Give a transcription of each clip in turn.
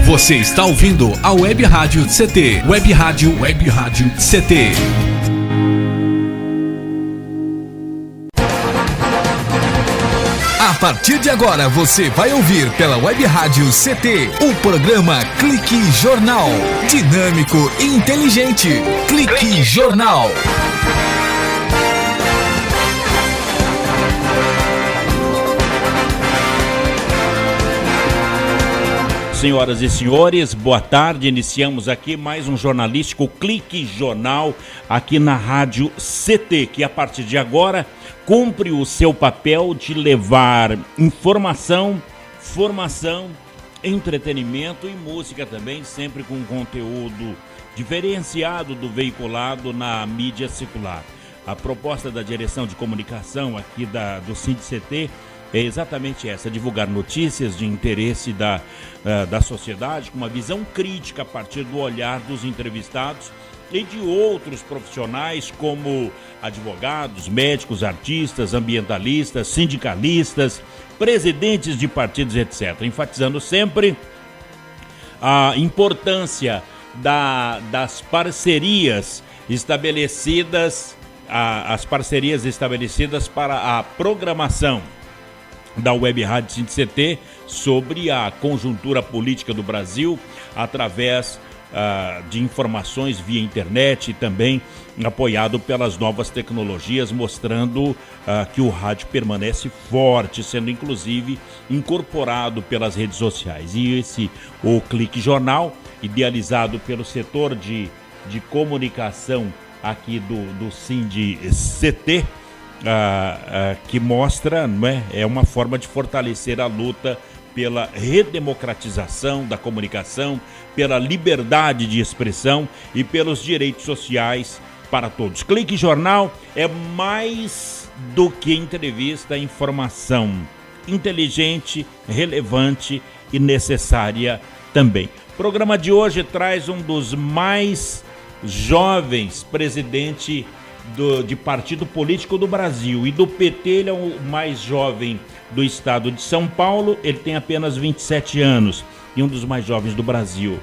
Você está ouvindo a Web Rádio CT. Web Rádio CT. A partir de agora você vai ouvir pela Web Rádio CT o programa Clique Jornal. Dinâmico e inteligente. Clique Jornal. Senhoras e senhores, boa tarde. Iniciamos aqui mais um jornalístico Clique Jornal aqui na Rádio CT, que a partir de agora cumpre o seu papel de levar informação, formação, entretenimento e música também, sempre com conteúdo diferenciado do veiculado na mídia circular. A proposta da direção de comunicação aqui do CINDCT é exatamente essa: divulgar notícias de interesse da sociedade com uma visão crítica a partir do olhar dos entrevistados e de outros profissionais como advogados, médicos, artistas, ambientalistas, sindicalistas, presidentes de partidos, etc. Enfatizando sempre a importância das parcerias estabelecidas, as parcerias estabelecidas para a programação da Web Rádio CT sobre a conjuntura política do Brasil através de informações via internet e também apoiado pelas novas tecnologias, mostrando que o rádio permanece forte, sendo inclusive incorporado pelas redes sociais. E o Clique Jornal, idealizado pelo setor de comunicação aqui do CINDCT, que mostra, não é uma forma de fortalecer a luta pela redemocratização da comunicação, pela liberdade de expressão e pelos direitos sociais para todos. Clique Jornal é mais do que entrevista, informação inteligente, relevante e necessária também. O programa de hoje traz um dos mais jovens presidente de partido político do Brasil, e do PT ele é o mais jovem do estado de São Paulo. Ele tem apenas 27 anos e um dos mais jovens do Brasil.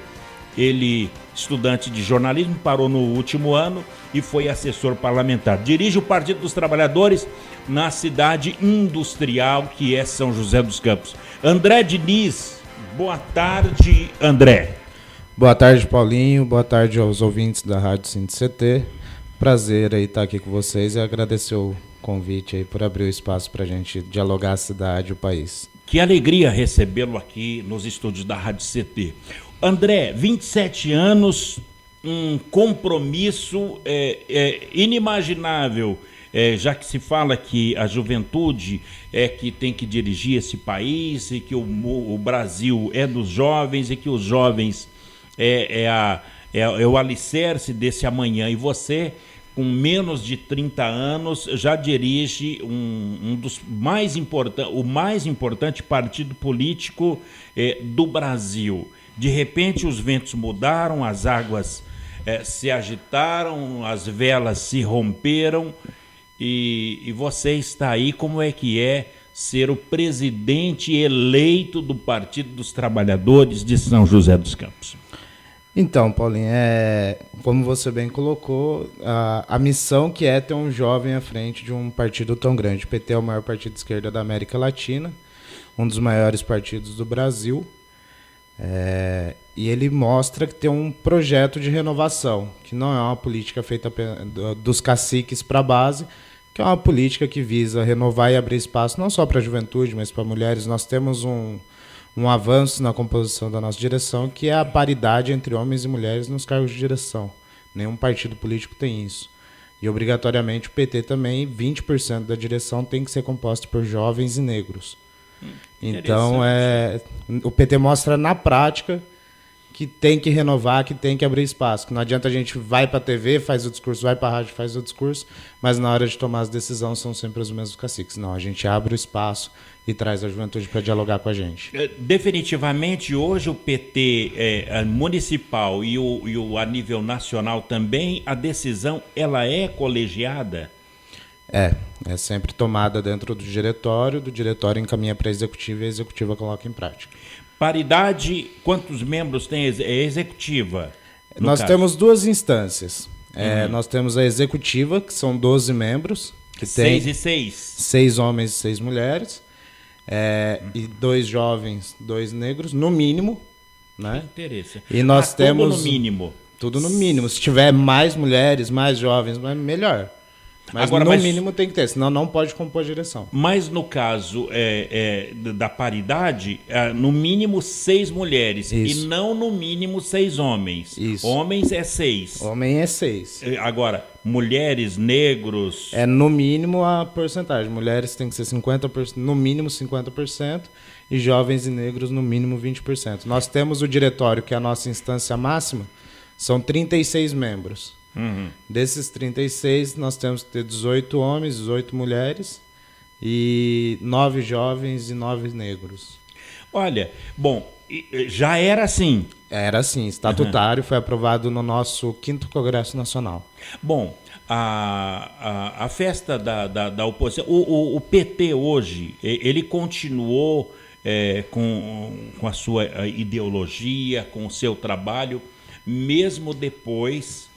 Ele, estudante de jornalismo, parou no último ano e foi assessor parlamentar. Dirige o Partido dos Trabalhadores na cidade industrial que é São José dos Campos. André Diniz, boa tarde, André. Boa tarde, Paulinho, boa tarde aos ouvintes da Rádio CT. Prazer aí estar aqui com vocês e agradecer o convite aí por abrir o espaço para a gente dialogar a cidade e o país. Que alegria recebê-lo aqui nos estúdios da Rádio CT. André, 27 anos, um compromisso inimaginável, já que se fala que a juventude é que tem que dirigir esse país e que o Brasil é dos jovens e que os jovens é o alicerce desse amanhã. E você, com menos de 30 anos, já dirige um dos o mais importante partido político do Brasil. De repente os ventos mudaram, as águas se agitaram, as velas se romperam e você está aí. Como é que é ser o presidente eleito do Partido dos Trabalhadores de São José dos Campos? Então, Paulinho, como você bem colocou, a missão que é ter um jovem à frente de um partido tão grande. O PT é o maior partido de esquerda da América Latina, um dos maiores partidos do Brasil, e ele mostra que tem um projeto de renovação, que não é uma política feita dos caciques para a base, que é uma política que visa renovar e abrir espaço não só para a juventude, mas para mulheres. Nós temos um avanço na composição da nossa direção, que é a paridade entre homens e mulheres nos cargos de direção. Nenhum partido político tem isso. E, obrigatoriamente, o PT também, 20% da direção tem que ser composta por jovens e negros. Então, o PT mostra na prática que tem que renovar, que tem que abrir espaço. Que não adianta a gente vai para a TV, faz o discurso, vai para a rádio, faz o discurso, mas na hora de tomar as decisões são sempre os mesmos caciques. Não, a gente abre o espaço e traz a juventude para dialogar com a gente. Definitivamente, hoje o PT municipal e o a nível nacional também, a decisão ela é colegiada? É sempre tomada dentro do diretório encaminha para a executiva e a executiva coloca em prática. Paridade, quantos membros tem a executiva? Nós temos duas instâncias. Nós temos a executiva, que são 12 membros. Que 6 tem e 6. 6 homens e 6 mulheres. E 2 jovens, 2 negros, no mínimo. Né? Que interesse. E nós temos... Tudo no mínimo. Tudo no mínimo. Se tiver mais mulheres, mais jovens, melhor. Mas agora, no mínimo tem que ter, senão não pode compor direção. Mas no caso da paridade, no mínimo 6 mulheres. Isso. E não no mínimo 6 homens. Isso. Homens é 6. Homem é 6. Agora, mulheres, negros... no mínimo a porcentagem. Mulheres tem que ser 50%, no mínimo 50%, e jovens e negros no mínimo 20%. Nós temos o diretório, que é a nossa instância máxima, são 36 membros. Uhum. Desses 36, nós temos que ter 18 homens, 18 mulheres e 9 jovens e 9 negros. Olha, bom, já era assim? Era assim, estatutário, foi aprovado no nosso 5º Congresso Nacional. Bom, a festa da oposição, o PT hoje, ele continuou com a sua ideologia, com o seu trabalho, mesmo depois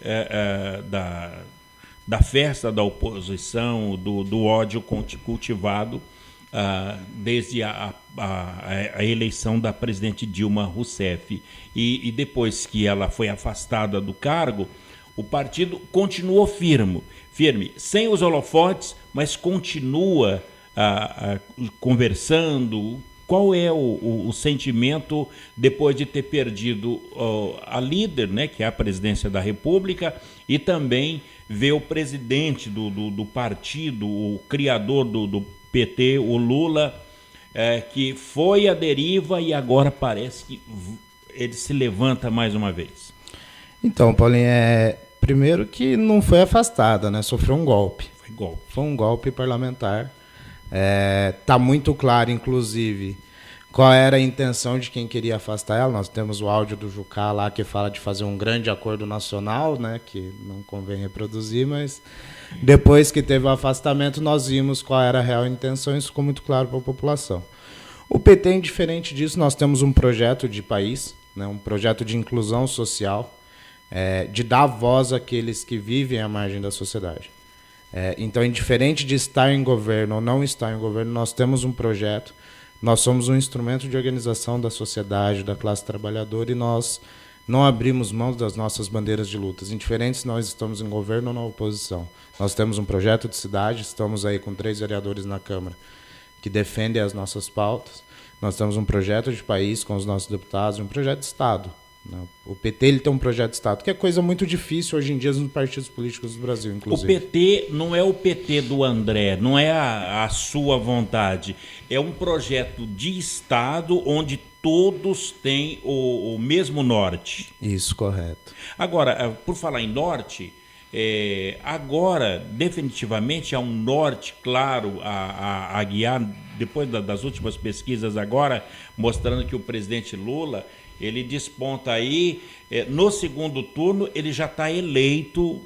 da festa da oposição, do ódio cultivado desde a eleição da presidente Dilma Rousseff. E depois que ela foi afastada do cargo, o partido continuou firme, sem os holofotes, mas continua conversando. Qual é o sentimento depois de ter perdido a líder, né, que é a presidência da República, e também ver o presidente do partido, o criador do PT, o Lula, que foi à deriva e agora parece que ele se levanta mais uma vez? Então, Paulinho, primeiro que não foi afastada, né? Sofreu um golpe. Foi um golpe parlamentar. Está muito claro, inclusive, qual era a intenção de quem queria afastar ela. Nós temos o áudio do Jucá lá que fala de fazer um grande acordo nacional, né, que não convém reproduzir, mas depois que teve o afastamento nós vimos qual era a real intenção e isso ficou muito claro para a população. O PT, indiferente disso, nós temos um projeto de país, né, um projeto de inclusão social, de dar voz àqueles que vivem à margem da sociedade. Então, indiferente de estar em governo ou não estar em governo, nós temos um projeto, nós somos um instrumento de organização da sociedade, da classe trabalhadora, e nós não abrimos mão das nossas bandeiras de lutas, indiferente se nós estamos em governo ou na oposição. Nós temos um projeto de cidade, estamos aí com 3 vereadores na Câmara que defendem as nossas pautas, nós temos um projeto de país com os nossos deputados, um projeto de Estado. O PT ele tem um projeto de Estado, que é coisa muito difícil hoje em dia nos partidos políticos do Brasil, inclusive. O PT não é o PT do André, não é a sua vontade. É um projeto de Estado onde todos têm o mesmo norte. Isso, correto. Agora, por falar em norte, agora definitivamente há um norte claro a guiar, depois das últimas pesquisas agora, mostrando que o presidente Lula... ele desponta aí, no segundo turno ele já está eleito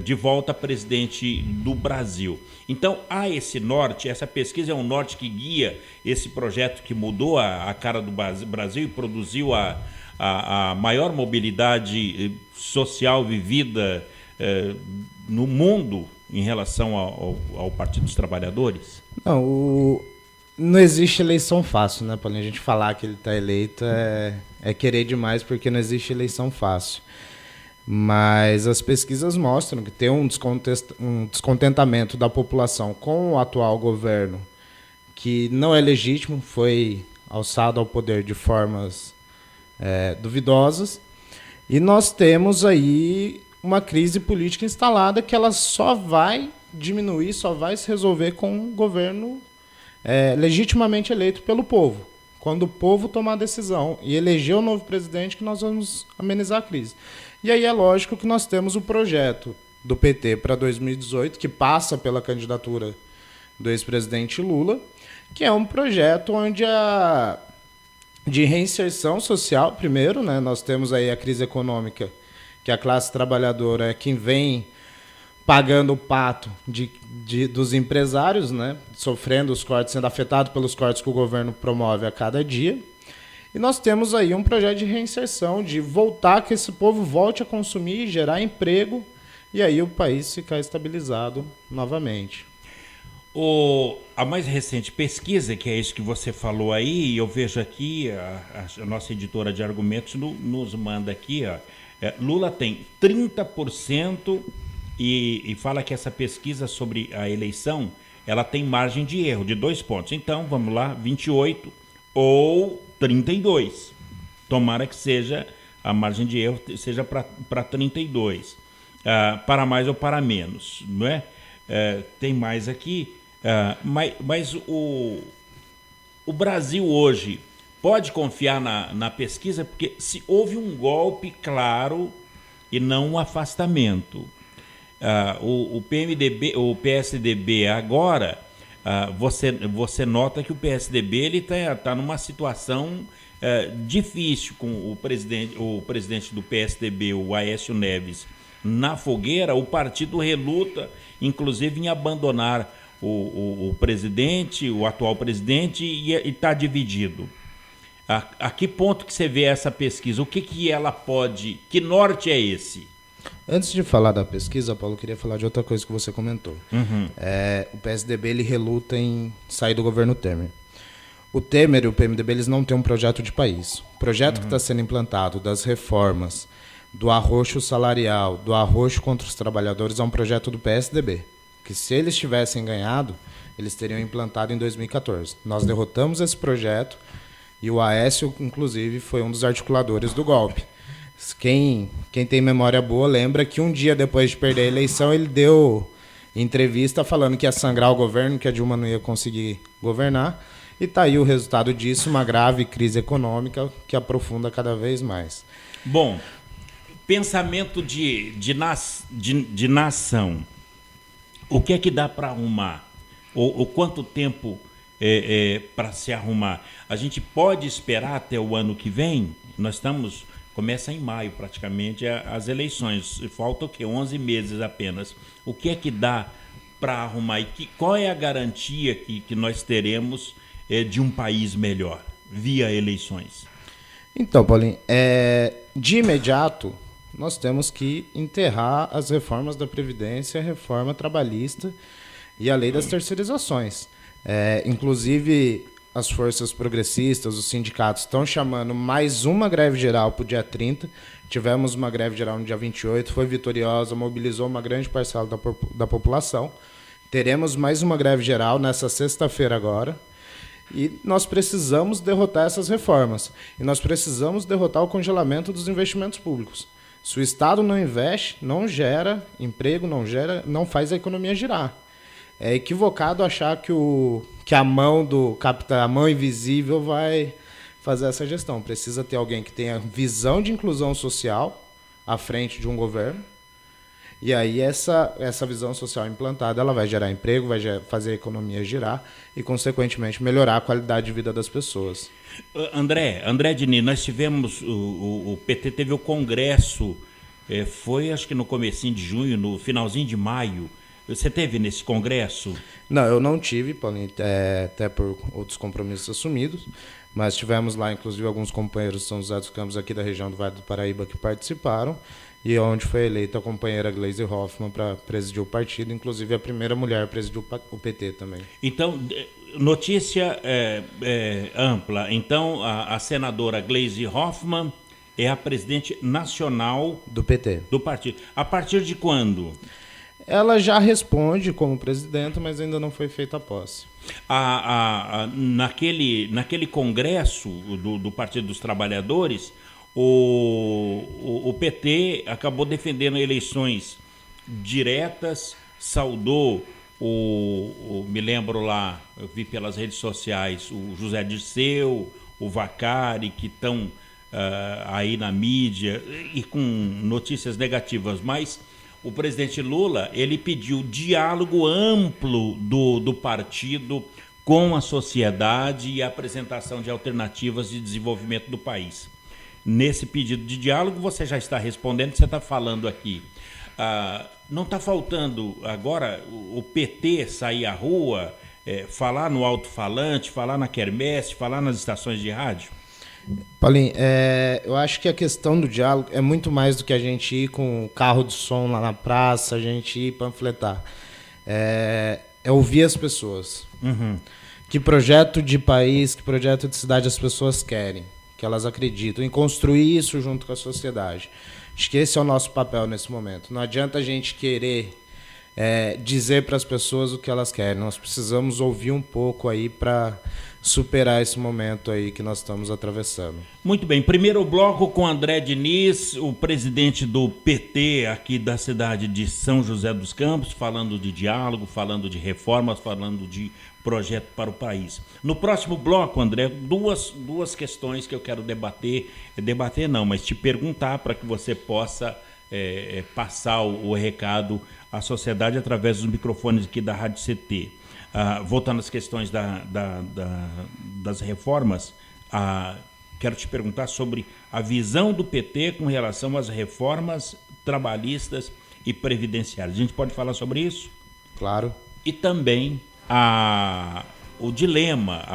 de volta presidente do Brasil. Então há esse norte, essa pesquisa é um norte que guia esse projeto que mudou a cara do Brasil e produziu a maior mobilidade social vivida no mundo em relação ao Partido dos Trabalhadores? Não existe eleição fácil, né, Paulinho? A gente falar que ele está eleito é querer demais, porque não existe eleição fácil. Mas as pesquisas mostram que tem um descontentamento da população com o atual governo, que não é legítimo, foi alçado ao poder de formas duvidosas. E nós temos aí uma crise política instalada que ela só vai diminuir, só vai se resolver com um governo legitimamente eleito pelo povo. Quando o povo tomar a decisão e eleger o novo presidente, que nós vamos amenizar a crise. E aí é lógico que nós temos o projeto do PT para 2018, que passa pela candidatura do ex-presidente Lula, que é um projeto onde de reinserção social, primeiro, né? Nós temos aí a crise econômica, que a classe trabalhadora é quem vem pagando o pato dos empresários, né? Sofrendo os cortes, sendo afetado pelos cortes que o governo promove a cada dia. E nós temos aí um projeto de reinserção, de voltar, que esse povo volte a consumir, gerar emprego, e aí o país ficar estabilizado novamente. A mais recente pesquisa, que é isso que você falou aí, eu vejo aqui, a nossa editora de argumentos nos manda aqui, ó, Lula tem 30% e fala que essa pesquisa sobre a eleição, ela tem margem de erro de 2 pontos. Então, vamos lá, 28 ou 32. Tomara que seja, a margem de erro seja para 32. Para mais ou para menos, não é? Tem mais aqui. Mas o Brasil hoje pode confiar na pesquisa, porque se houve um golpe claro e não um afastamento. O PMDB, o PSDB agora, você nota que o PSDB ele tá numa situação difícil com o presidente do PSDB, o Aécio Neves, na fogueira. O partido reluta, inclusive, em abandonar o presidente, o atual presidente, e está dividido. A que ponto que você vê essa pesquisa? O que ela pode... Que norte é esse? Antes de falar da pesquisa, Paulo, eu queria falar de outra coisa que você comentou. O PSDB ele reluta em sair do governo Temer. O Temer e o PMDB eles não têm um projeto de país. O projeto que está sendo implantado das reformas, do arroxo salarial, do arroxo contra os trabalhadores, é um projeto do PSDB. Que se eles tivessem ganhado, eles teriam implantado em 2014. Nós derrotamos esse projeto e o Aécio, inclusive, foi um dos articuladores do golpe. Quem tem memória boa lembra que um dia depois de perder a eleição, ele deu entrevista falando que ia sangrar o governo, que a Dilma não ia conseguir governar. E está aí o resultado disso, uma grave crise econômica que aprofunda cada vez mais. Bom, pensamento de nação. O que é que dá para arrumar? Ou quanto tempo para se arrumar? A gente pode esperar até o ano que vem? Começa em maio praticamente as eleições. Falta o quê? 11 meses apenas. O que é que dá para arrumar? E qual é a garantia que nós teremos de um país melhor via eleições? Então, Paulinho, de imediato... nós temos que enterrar as reformas da Previdência, a reforma trabalhista e a lei das terceirizações. Inclusive, as forças progressistas, os sindicatos, estão chamando mais uma greve geral para o dia 30. Tivemos uma greve geral no dia 28, foi vitoriosa, mobilizou uma grande parcela da população. Teremos mais uma greve geral nessa sexta-feira agora. E nós precisamos derrotar essas reformas. E nós precisamos derrotar o congelamento dos investimentos públicos. Se o Estado não investe, não gera emprego, não faz a economia girar. É equivocado achar que a mão do capital, a mão invisível, vai fazer essa gestão. Precisa ter alguém que tenha visão de inclusão social à frente de um governo. E aí essa visão social implantada, ela vai gerar emprego, vai fazer a economia girar e, consequentemente, melhorar a qualidade de vida das pessoas. André Diniz, nós tivemos, o PT teve o congresso, foi acho que no comecinho de junho, no finalzinho de maio. Você teve nesse congresso? Não, eu não tive, Paulinho, até por outros compromissos assumidos, mas tivemos lá, inclusive, alguns companheiros de São José dos Campos aqui da região do Vale do Paraíba que participaram, e onde foi eleita a companheira Gleisi Hoffmann para presidir o partido, inclusive a primeira mulher presidiu o PT também. Então, notícia ampla. Então, a senadora Gleisi Hoffmann é a presidente nacional do PT. Do partido. A partir de quando? Ela já responde como presidenta, mas ainda não foi feita a posse. Naquele congresso do Partido dos Trabalhadores, o PT acabou defendendo eleições diretas, saudou me lembro lá, eu vi pelas redes sociais, o José Dirceu, o Vacari, que estão aí na mídia e com notícias negativas, mas o presidente Lula, ele pediu diálogo amplo do partido com a sociedade e a apresentação de alternativas de desenvolvimento do país. Nesse pedido de diálogo, você já está respondendo, você está falando aqui. não está faltando agora o PT sair à rua, falar no alto-falante, falar na quermesse, falar nas estações de rádio? Paulinho, eu acho que a questão do diálogo é muito mais do que a gente ir com o carro de som lá na praça, a gente ir panfletar. É ouvir as pessoas. Uhum. Que projeto de país, que projeto de cidade as pessoas querem, que elas acreditam, em construir isso junto com a sociedade. Acho que esse é o nosso papel nesse momento. Não adianta a gente querer dizer para as pessoas o que elas querem. Nós precisamos ouvir um pouco aí para superar esse momento aí que nós estamos atravessando. Muito bem. Primeiro bloco com André Diniz, o presidente do PT aqui da cidade de São José dos Campos, falando de diálogo, falando de reformas, falando de projeto para o país. No próximo bloco, André, duas questões que eu quero debater não, mas te perguntar para que você possa passar o recado à sociedade através dos microfones aqui da Rádio CT. Voltando às questões das reformas, quero te perguntar sobre a visão do PT com relação às reformas trabalhistas e previdenciárias. A gente pode falar sobre isso? Claro. E também o dilema,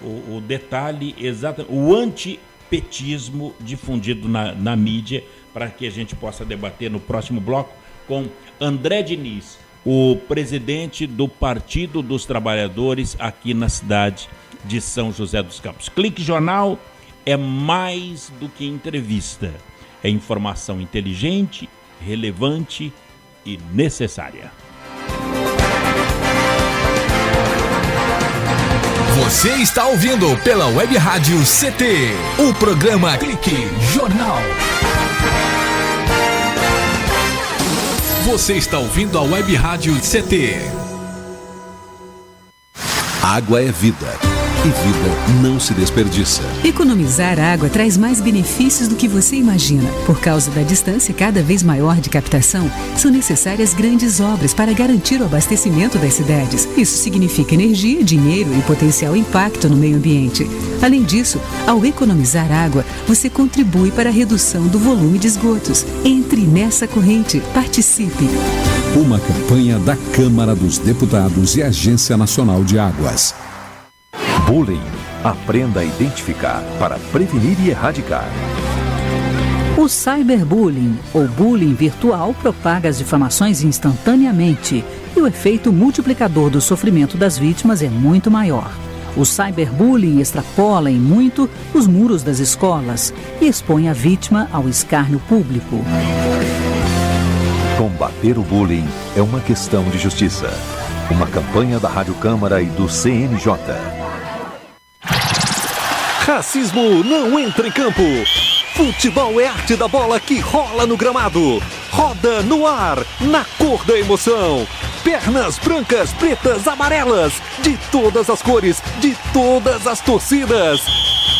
o detalhe exato, o antipetismo difundido na mídia, para que a gente possa debater no próximo bloco com André Diniz, o presidente do Partido dos Trabalhadores aqui na cidade de São José dos Campos. Clique Jornal é mais do que entrevista, é informação inteligente, relevante e necessária. Você está ouvindo pela Web Rádio CT, o programa Clique Jornal. Você está ouvindo a Web Rádio CT. Água é vida. E vida não se desperdiça. Economizar água traz mais benefícios do que você imagina. Por causa da distância cada vez maior de captação, são necessárias grandes obras para garantir o abastecimento das cidades. Isso significa energia, dinheiro e potencial impacto no meio ambiente. Além disso, ao economizar água, você contribui para a redução do volume de esgotos. Entre nessa corrente. Participe. Uma campanha da Câmara dos Deputados e Agência Nacional de Águas. Bullying. Aprenda a identificar para prevenir e erradicar. O cyberbullying, ou bullying virtual, propaga as difamações instantaneamente e o efeito multiplicador do sofrimento das vítimas é muito maior. O cyberbullying extrapola em muito os muros das escolas e expõe a vítima ao escárnio público. Combater o bullying é uma questão de justiça. Uma campanha da Rádio Câmara e do CNJ. Racismo não entra em campo. Futebol é arte da bola que rola no gramado. Roda no ar, na cor da emoção. Pernas brancas, pretas, amarelas. De todas as cores, de todas as torcidas.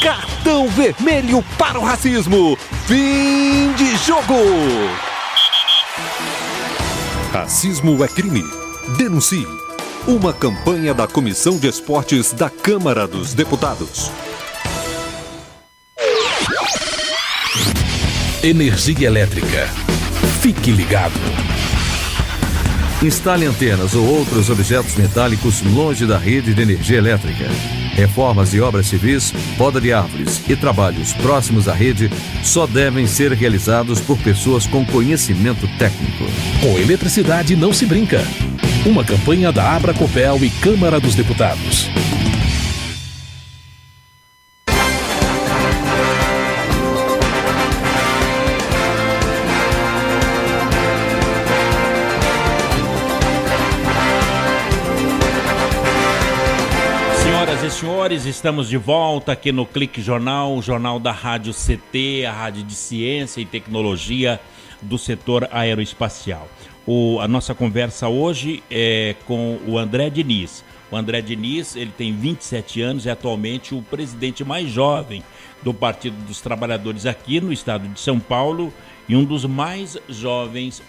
Cartão vermelho para o racismo. Fim de jogo. Racismo é crime. Denuncie. Uma campanha da Comissão de Esportes da Câmara dos Deputados. Energia elétrica. Fique ligado. Instale antenas ou outros objetos metálicos longe da rede de energia elétrica. Reformas e obras civis, poda de árvores e trabalhos próximos à rede só devem ser realizados por pessoas com conhecimento técnico. Com eletricidade não se brinca. Uma campanha da Abracopel e Câmara dos Deputados. Senhoras e senhores, estamos de volta aqui no Clique Jornal, o jornal da Rádio CT, a rádio de ciência e tecnologia do setor aeroespacial. A nossa conversa hoje é com o André Diniz. O André Diniz, ele tem 27 anos, é atualmente o presidente mais jovem do Partido dos Trabalhadores aqui no estado de São Paulo e um dos mais jovens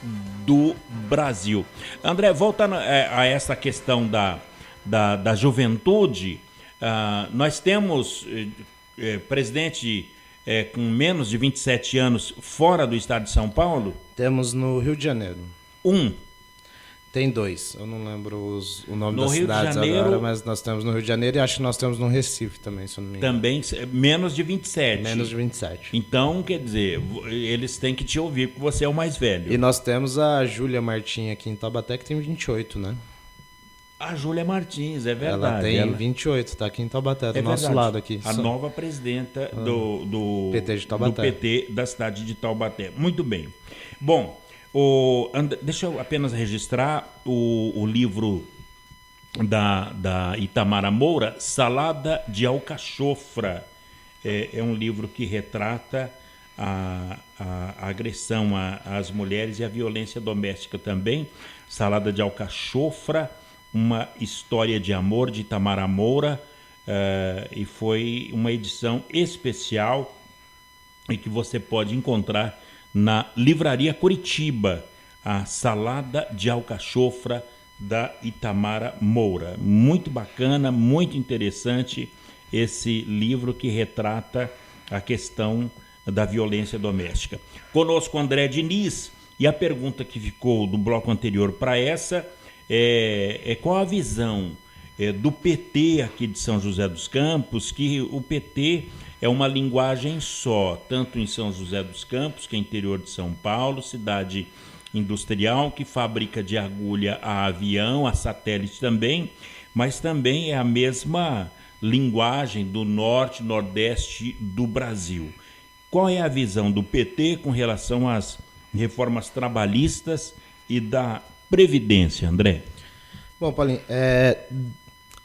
do Brasil. André, voltando a essa questão da juventude, nós temos, presidente com menos de 27 anos fora do estado de São Paulo? Temos no Rio de Janeiro. Tem 2, eu não lembro o nome das cidades agora, mas nós temos no Rio de Janeiro e acho que nós temos no Recife também, se eu não me engano. Também menos de 27. Menos de 27. Então, quer dizer, eles têm que te ouvir porque você é o mais velho. E nós temos a Júlia Martins aqui em Taubaté, que tem 28, né? A Júlia Martins, é verdade. Ela tem 28, está aqui em Taubaté, do nosso lado aqui. A nova presidenta do PT de Taubaté. Do PT da cidade de Taubaté. Muito bem. Bom, deixa eu apenas registrar o livro da Itamara Moura, Salada de Alcachofra. É um livro que retrata a agressão às mulheres e a violência doméstica também. Salada de Alcachofra, uma história de amor de Itamara Moura, e foi uma edição especial e que você pode encontrar na Livraria Curitiba, a Salada de Alcachofra da Itamara Moura. Muito bacana, muito interessante esse livro que retrata a questão da violência doméstica. Conosco André Diniz, e a pergunta que ficou do bloco anterior para essa é qual a visão do PT aqui de São José dos Campos, que o PT é uma linguagem só, tanto em São José dos Campos, que é interior de São Paulo, cidade industrial, que fabrica de agulha a avião, a satélite também, mas também é a mesma linguagem do norte, nordeste do Brasil. Qual é a visão do PT com relação às reformas trabalhistas e da Previdência, André? Bom, Paulinho,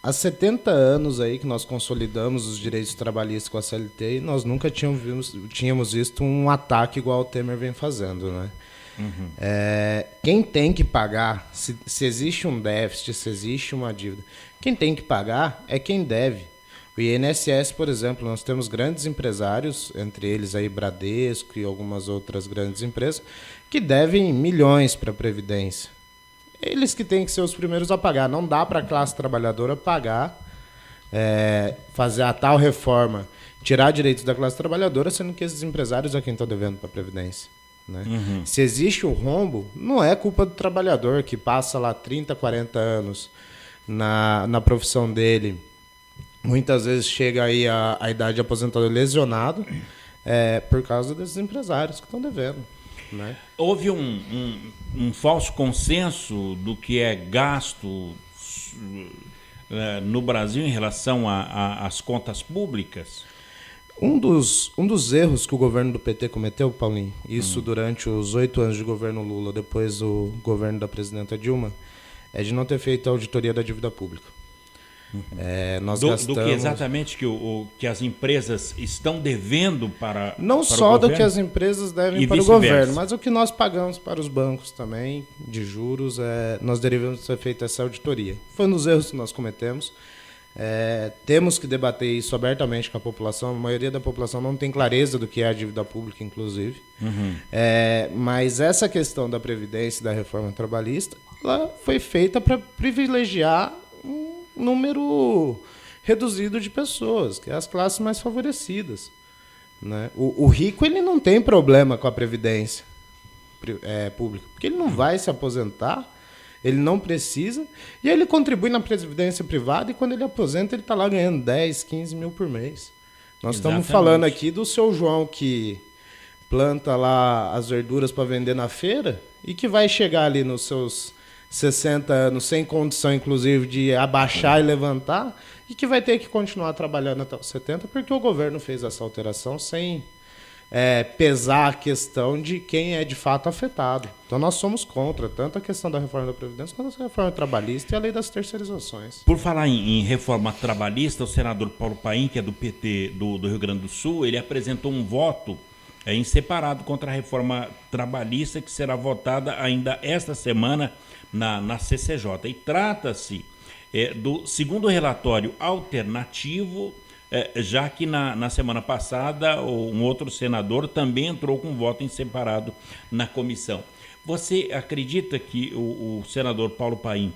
há 70 anos aí que nós consolidamos os direitos trabalhistas com a CLT e nós nunca tínhamos visto um ataque igual o Temer vem fazendo, né? Uhum. Quem tem que pagar, se existe um déficit, se existe uma dívida, quem tem que pagar é quem deve. O INSS, por exemplo, nós temos grandes empresários, entre eles aí Bradesco e algumas outras grandes empresas, que devem milhões para a Previdência. Eles que têm que ser os primeiros a pagar. Não dá para a classe trabalhadora pagar, fazer a tal reforma, tirar direitos da classe trabalhadora, sendo que esses empresários é quem estão devendo para a Previdência. Né? Uhum. Se existe um rombo, não é culpa do trabalhador que passa lá 30, 40 anos na profissão dele. Muitas vezes chega aí a idade de aposentadoria lesionado por causa desses empresários que estão devendo. Né? Houve um falso consenso do que é gasto no Brasil em relação às contas públicas? Um dos erros que o governo do PT cometeu, Paulinho, isso durante os 8 anos de governo Lula, depois do governo da presidenta Dilma, é de não ter feito a auditoria da dívida pública. Nós gastamos... Do que exatamente que as empresas estão devendo para não para só o governo? Do que as empresas devem para o governo, mas o que nós pagamos para os bancos também, de juros, nós deveríamos ter feito essa auditoria. Foi um dos erros que nós cometemos. Temos que debater isso abertamente com a população. A maioria da população não tem clareza do que é a dívida pública, inclusive. Uhum. Mas essa questão da Previdência e da reforma trabalhista, ela foi feita para privilegiar um número reduzido de pessoas, que é as classes mais favorecidas. Né? O rico ele não tem problema com a Previdência pública, porque ele não vai se aposentar, ele não precisa, e ele contribui na Previdência privada, e quando ele aposenta, ele está lá ganhando 10, 15 mil por mês. Nós estamos falando aqui do seu João que planta lá as verduras para vender na feira e que vai chegar ali nos seus 60 anos sem condição, inclusive, de abaixar e levantar, e que vai ter que continuar trabalhando até os 70, porque o governo fez essa alteração sem pesar a questão de quem é de fato afetado. Então nós somos contra tanto a questão da reforma da Previdência quanto a reforma trabalhista e a lei das terceirizações. Por falar em reforma trabalhista, o senador Paulo Paim, que é do PT do Rio Grande do Sul, ele apresentou um voto em separado contra a reforma trabalhista, que será votada ainda esta semana na CCJ. E trata-se do segundo relatório alternativo, já que na semana passada um outro senador também entrou com voto em separado na comissão. Você acredita que o senador Paulo Paim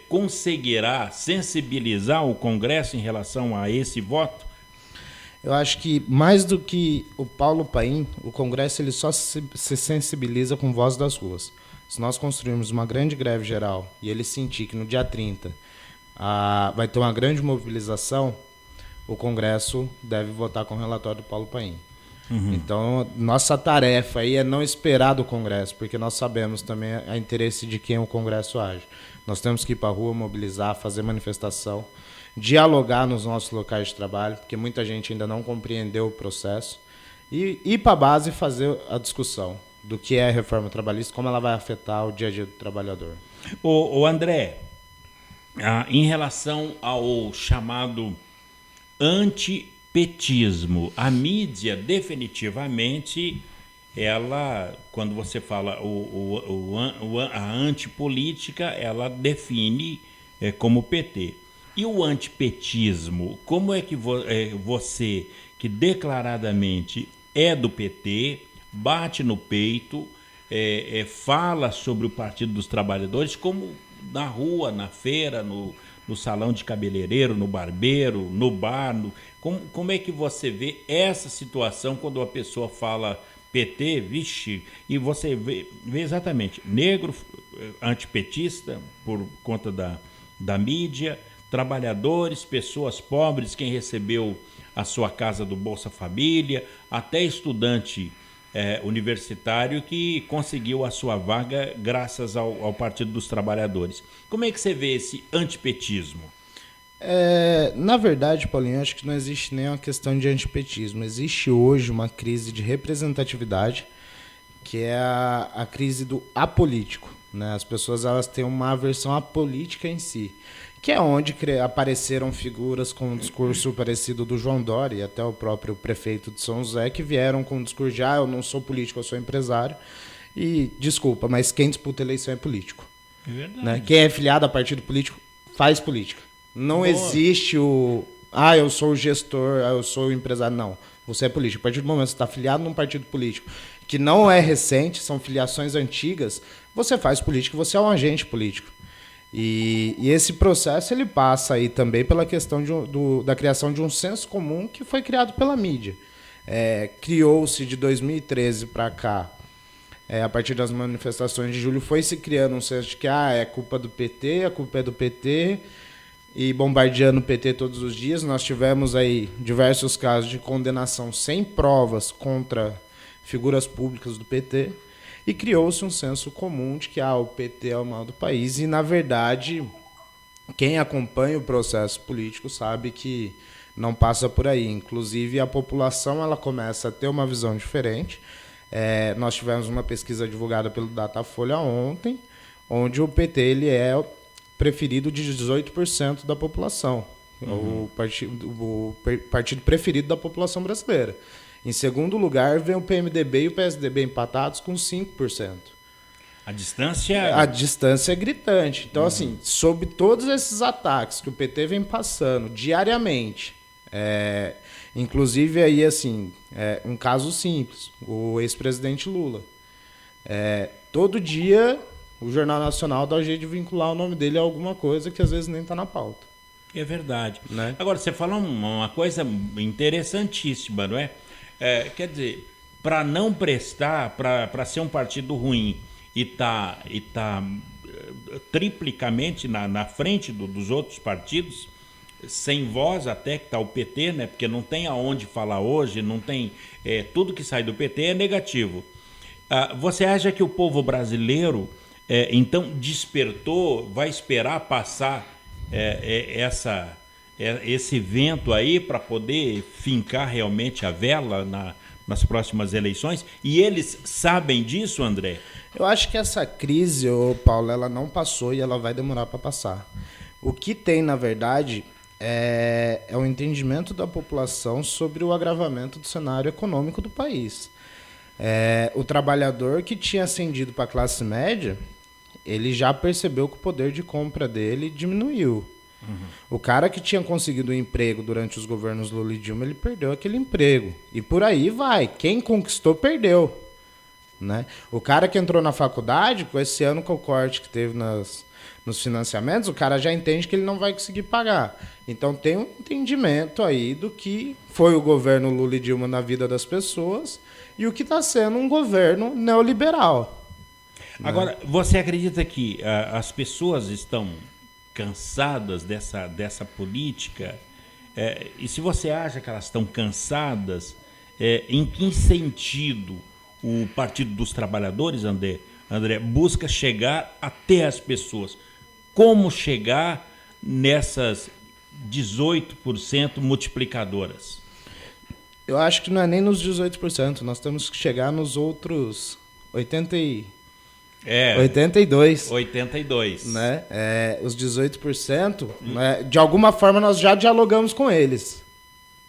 conseguirá sensibilizar o Congresso em relação a esse voto? Eu acho que, mais do que o Paulo Paim, o Congresso ele só se sensibiliza com voz das ruas. Se nós construirmos uma grande greve geral e ele sentir que no dia 30 vai ter uma grande mobilização, o Congresso deve votar com o relatório do Paulo Paim. Então, nossa tarefa aí é não esperar do Congresso, porque nós sabemos também a interesse de quem o Congresso age. Nós temos que ir para a rua, mobilizar, fazer manifestação, dialogar nos nossos locais de trabalho, porque muita gente ainda não compreendeu o processo, e ir para a base e fazer a discussão do que é a reforma trabalhista, como ela vai afetar o dia a dia do trabalhador. O André, em relação ao chamado antipetismo, a mídia definitivamente, ela, quando você fala a antipolítica, ela define como PT. E o antipetismo, como é que você, que declaradamente é do PT, bate no peito, fala sobre o Partido dos Trabalhadores, como na rua, na feira, no salão de cabeleireiro, no barbeiro, no bar, como é que você vê essa situação quando a pessoa fala PT, vixe, e você vê exatamente negro, antipetista, por conta da mídia, trabalhadores, pessoas pobres, quem recebeu a sua casa do Bolsa Família, até estudante universitário que conseguiu a sua vaga graças ao Partido dos Trabalhadores. Como é que você vê esse antipetismo? Na verdade, Paulinho, acho que não existe nem uma questão de antipetismo. Existe hoje uma crise de representatividade, que é a crise do apolítico, né? As pessoas elas têm uma aversão à política em si, que é onde apareceram figuras com um discurso parecido do João Dória e até o próprio prefeito de São José, que vieram com um discurso de eu não sou político, eu sou empresário. E, desculpa, mas quem disputa eleição é político. É verdade. Né? Quem é filiado a partido político faz política. Não existe eu sou o gestor, eu sou o empresário. Não, você é político. A partir do momento que você está filiado num partido político que não é recente, são filiações antigas, você faz política, você é um agente político. E esse processo ele passa aí também pela questão da criação de um senso comum que foi criado pela mídia. Criou-se de 2013 para cá, a partir das manifestações de julho, foi se criando um senso de que é culpa do PT, a culpa é do PT, e bombardeando o PT todos os dias. Nós tivemos aí diversos casos de condenação sem provas contra figuras públicas do PT, e criou-se um senso comum de que o PT é o mal do país, e na verdade quem acompanha o processo político sabe que não passa por aí. Inclusive a população ela começa a ter uma visão diferente. Nós tivemos uma pesquisa divulgada pelo Datafolha ontem, onde o PT ele é preferido de 18% da população, o partido preferido da população brasileira. Em segundo lugar, vem o PMDB e o PSDB empatados com 5%. A distância... A distância é gritante. Então, assim, sob todos esses ataques que o PT vem passando diariamente, inclusive aí, assim, um caso simples, o ex-presidente Lula. Todo dia o Jornal Nacional dá o jeito de vincular o nome dele a alguma coisa que às vezes nem está na pauta. É verdade. Né? Agora, você falou uma coisa interessantíssima, não é? Quer dizer, para não prestar, para ser um partido ruim e tá triplicamente na frente dos outros partidos, sem voz até que está o PT, né? Porque não tem aonde falar hoje, não tem... tudo que sai do PT é negativo. Você acha que o povo brasileiro, então, despertou, vai esperar passar esse evento aí para poder fincar realmente a vela nas próximas eleições? E eles sabem disso, André? Eu acho que essa crise, Paulo, ela não passou e ela vai demorar para passar. O que tem, na verdade, é o entendimento da população sobre o agravamento do cenário econômico do país. O trabalhador que tinha ascendido para a classe média, ele já percebeu que o poder de compra dele diminuiu. O cara que tinha conseguido um emprego durante os governos Lula e Dilma, ele perdeu aquele emprego. E por aí vai. Quem conquistou, perdeu. né? O cara que entrou na faculdade, com esse ano com o corte que teve nos financiamentos, o cara já entende que ele não vai conseguir pagar. Então tem um entendimento aí do que foi o governo Lula e Dilma na vida das pessoas e o que está sendo um governo neoliberal. Agora, você acredita que as pessoas estão cansadas dessa política? E se você acha que elas estão cansadas, em que sentido o Partido dos Trabalhadores, André, busca chegar até as pessoas? Como chegar nessas 18% multiplicadoras? Eu acho que não é nem nos 18%, nós temos que chegar nos outros 82%. 82%. Né? Os 18%, né? De alguma forma nós já dialogamos com eles.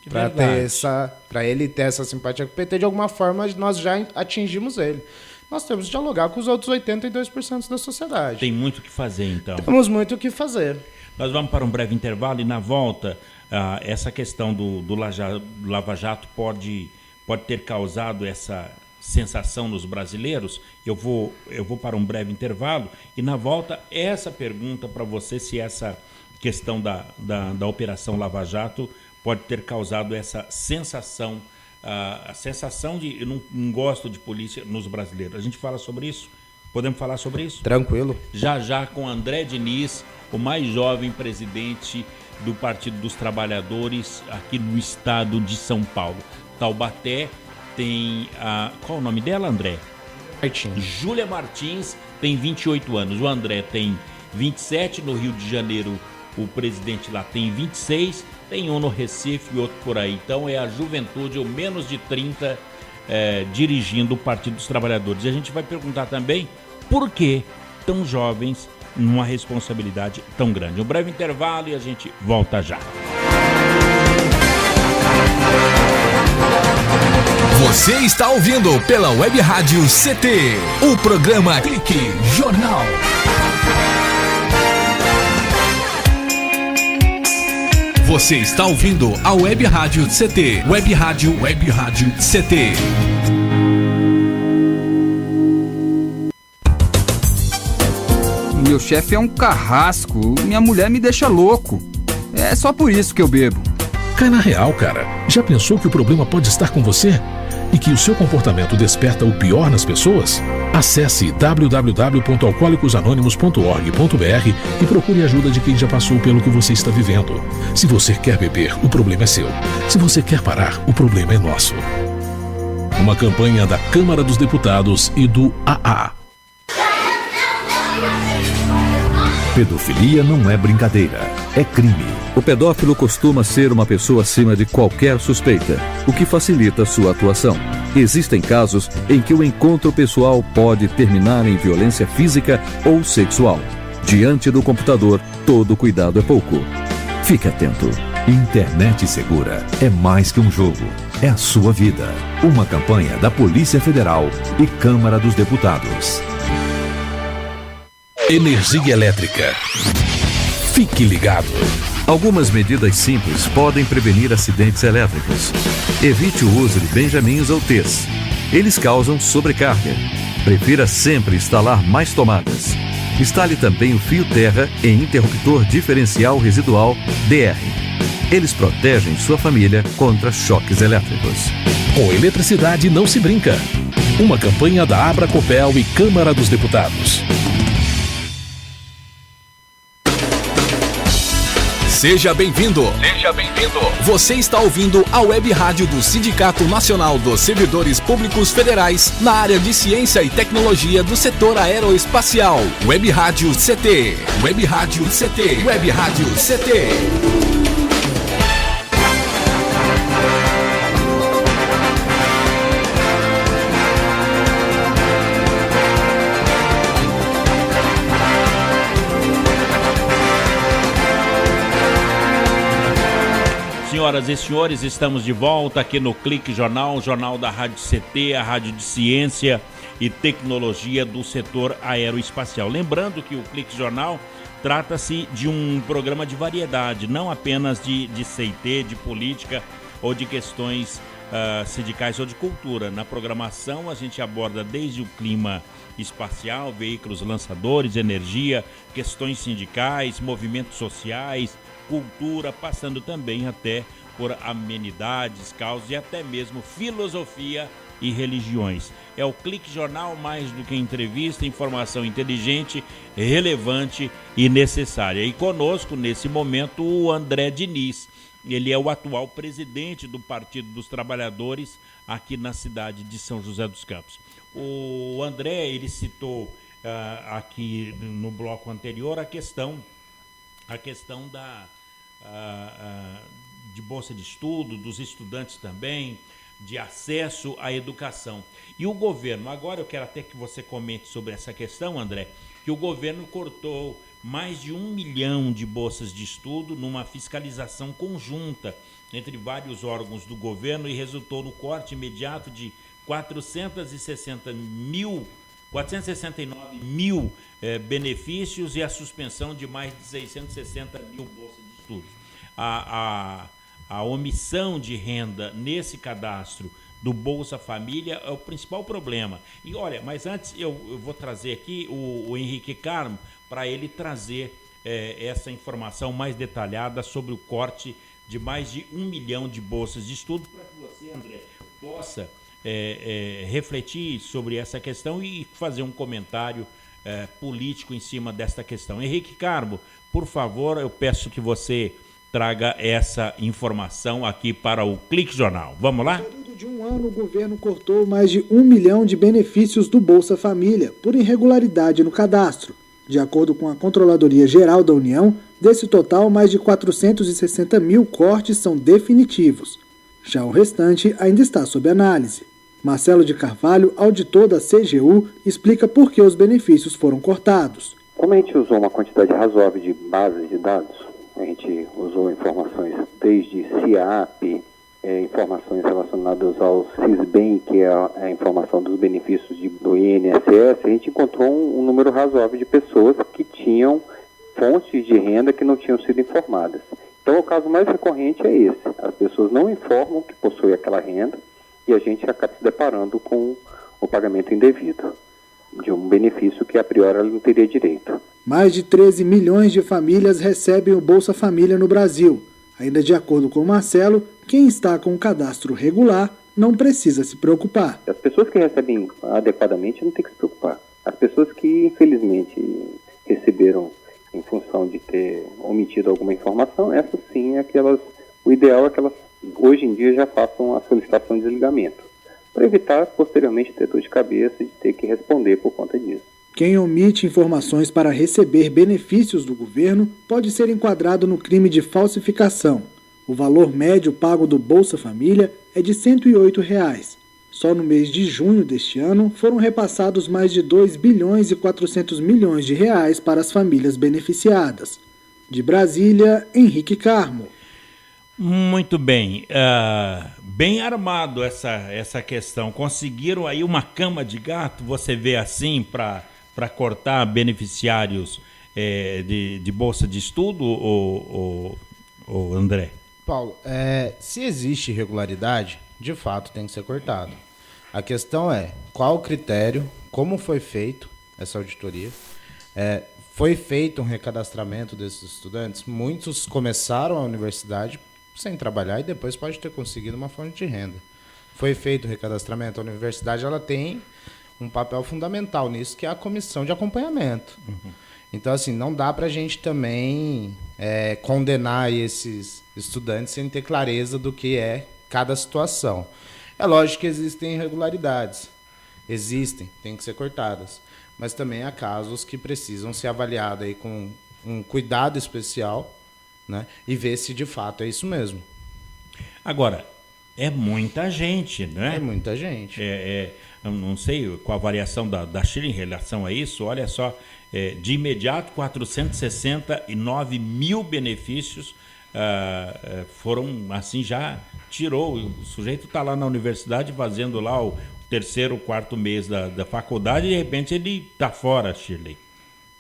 Para ele ter essa simpatia com o PT, de alguma forma nós já atingimos ele. Nós temos que dialogar com os outros 82% da sociedade. Tem muito o que fazer, então. Temos muito o que fazer. Nós vamos para um breve intervalo e na volta, essa questão do Lava Jato pode ter causado essa sensação nos brasileiros. Eu vou para um breve intervalo e na volta essa pergunta para você, se essa questão da Operação Lava Jato pode ter causado essa sensação, a sensação de eu não gosto de polícia nos brasileiros. A gente fala sobre isso? Podemos falar sobre isso? Tranquilo. Já com André Diniz, o mais jovem presidente do Partido dos Trabalhadores aqui no estado de São Paulo. Taubaté tem qual o nome dela, André? Martins. Júlia Martins tem 28 anos. O André tem 27. No Rio de Janeiro, o presidente lá tem 26. Tem um no Recife e outro por aí. Então é a juventude, ou menos de 30, dirigindo o Partido dos Trabalhadores. E a gente vai perguntar também por que tão jovens numa responsabilidade tão grande. Um breve intervalo e a gente volta já. Você está ouvindo pela Web Rádio CT, o programa Clique Jornal. Você está ouvindo a Web Rádio CT, Web Rádio CT. Meu chefe é um carrasco, minha mulher me deixa louco. É só por isso que eu bebo. Cai na real, cara. Já pensou que o problema pode estar com você? E que o seu comportamento desperta o pior nas pessoas? Acesse www.alcoolicosanonimos.org.br e procure ajuda de quem já passou pelo que você está vivendo. Se você quer beber, o problema é seu. Se você quer parar, o problema é nosso. Uma campanha da Câmara dos Deputados e do AA. Pedofilia não é brincadeira, é crime. O pedófilo costuma ser uma pessoa acima de qualquer suspeita, o que facilita sua atuação. Existem casos em que o encontro pessoal pode terminar em violência física ou sexual. Diante do computador, todo cuidado é pouco. Fique atento. Internet segura é mais que um jogo, é a sua vida. Uma campanha da Polícia Federal e Câmara dos Deputados. Energia elétrica. Fique ligado. Algumas medidas simples podem prevenir acidentes elétricos. Evite o uso de benjamins ou T's. Eles causam sobrecarga. Prefira sempre instalar mais tomadas. Instale também o fio terra em interruptor diferencial residual DR. Eles protegem sua família contra choques elétricos. Com eletricidade não se brinca. Uma campanha da Abracopel e Câmara dos Deputados. Seja bem-vindo. Seja bem-vindo. Você está ouvindo a Web Rádio do Sindicato Nacional dos Servidores Públicos Federais na área de Ciência e Tecnologia do setor aeroespacial. Web Rádio CT. Web Rádio CT. Web Rádio CT. Senhoras e senhores, estamos de volta aqui no Clique Jornal, jornal da Rádio CT, a rádio de ciência e tecnologia do setor aeroespacial. Lembrando que o Clique Jornal trata-se de um programa de variedade, não apenas de CT, de política ou de questões sindicais ou de cultura. Na programação a gente aborda desde o clima espacial, veículos lançadores, energia, questões sindicais, movimentos sociais, cultura, passando também até por amenidades, causas e até mesmo filosofia e religiões. É o Clique Jornal, mais do que entrevista, informação inteligente, relevante e necessária. E conosco, nesse momento, o André Diniz. Ele é o atual presidente do Partido dos Trabalhadores aqui na cidade de São José dos Campos. O André, ele citou aqui no bloco anterior a questão de bolsa de estudo, dos estudantes também, de acesso à educação. E o governo, agora eu quero até que você comente sobre essa questão, André, que o governo cortou mais de 1 milhão de bolsas de estudo numa fiscalização conjunta entre vários órgãos do governo e resultou no corte imediato de 469 mil benefícios e a suspensão de mais de 660 mil bolsas de estudo. A omissão de renda nesse cadastro do Bolsa Família é o principal problema. E olha, mas antes eu vou trazer aqui o Henrique Carmo para ele trazer essa informação mais detalhada sobre o corte de mais de 1 milhão de bolsas de estudo, para que você, André, possa refletir sobre essa questão e fazer um comentário político em cima desta questão. Henrique Carmo, por favor, eu peço que você traga essa informação aqui para o Clique Jornal. Vamos lá? No período de um ano, o governo cortou mais de 1 milhão de benefícios do Bolsa Família por irregularidade no cadastro. De acordo com a Controladoria Geral da União, desse total, mais de 460 mil cortes são definitivos. Já o restante ainda está sob análise. Marcelo de Carvalho, auditor da CGU, explica por que os benefícios foram cortados. Como a gente usou uma quantidade razoável de bases de dados, a gente usou informações desde CIAP, informações relacionadas ao CISBEM, que é a informação dos benefícios do INSS, a gente encontrou um número razoável de pessoas que tinham fontes de renda que não tinham sido informadas. Então, o caso mais recorrente é esse. As pessoas não informam que possuem aquela renda e a gente acaba se deparando com o pagamento indevido de um benefício que, a priori, ela não teria direito. Mais de 13 milhões de famílias recebem o Bolsa Família no Brasil. Ainda de acordo com Marcelo, quem está com o cadastro regular não precisa se preocupar. As pessoas que recebem adequadamente não tem que se preocupar. As pessoas que, infelizmente, receberam em função de ter omitido alguma informação, essas sim, o ideal é que elas, hoje em dia, já façam a solicitação de desligamento, para evitar, posteriormente, ter dor de cabeça e de ter que responder por conta disso. Quem omite informações para receber benefícios do governo pode ser enquadrado no crime de falsificação. O valor médio pago do Bolsa Família é de R$ 108. Só no mês de junho deste ano foram repassados mais de 2 bilhões e 400 milhões de reais para as famílias beneficiadas. De Brasília, Henrique Carmo. Muito bem. Bem armado essa questão. Conseguiram aí uma cama de gato, você vê assim, para cortar beneficiários de bolsa de estudo, ou André? Paulo, se existe irregularidade, de fato tem que ser cortado. A questão é qual o critério, como foi feito essa auditoria. Foi feito um recadastramento desses estudantes. Muitos começaram a universidade sem trabalhar e depois pode ter conseguido uma fonte de renda. Foi feito o recadastramento. A universidade ela tem um papel fundamental nisso, que é a comissão de acompanhamento. Uhum. Então, assim, não dá para a gente também condenar esses estudantes sem ter clareza do que é cada situação. É lógico que existem irregularidades. Existem, tem que ser cortadas. Mas também há casos que precisam ser avaliados aí com um cuidado especial, né, e ver se de fato é isso mesmo. Agora, é muita gente, né? É muita gente. Eu não sei qual a variação da Chile em relação a isso, olha só, de imediato 469 mil benefícios foram, assim, já tirou, o sujeito está lá na universidade fazendo lá o terceiro, quarto mês da faculdade e de repente ele está fora, Shirley.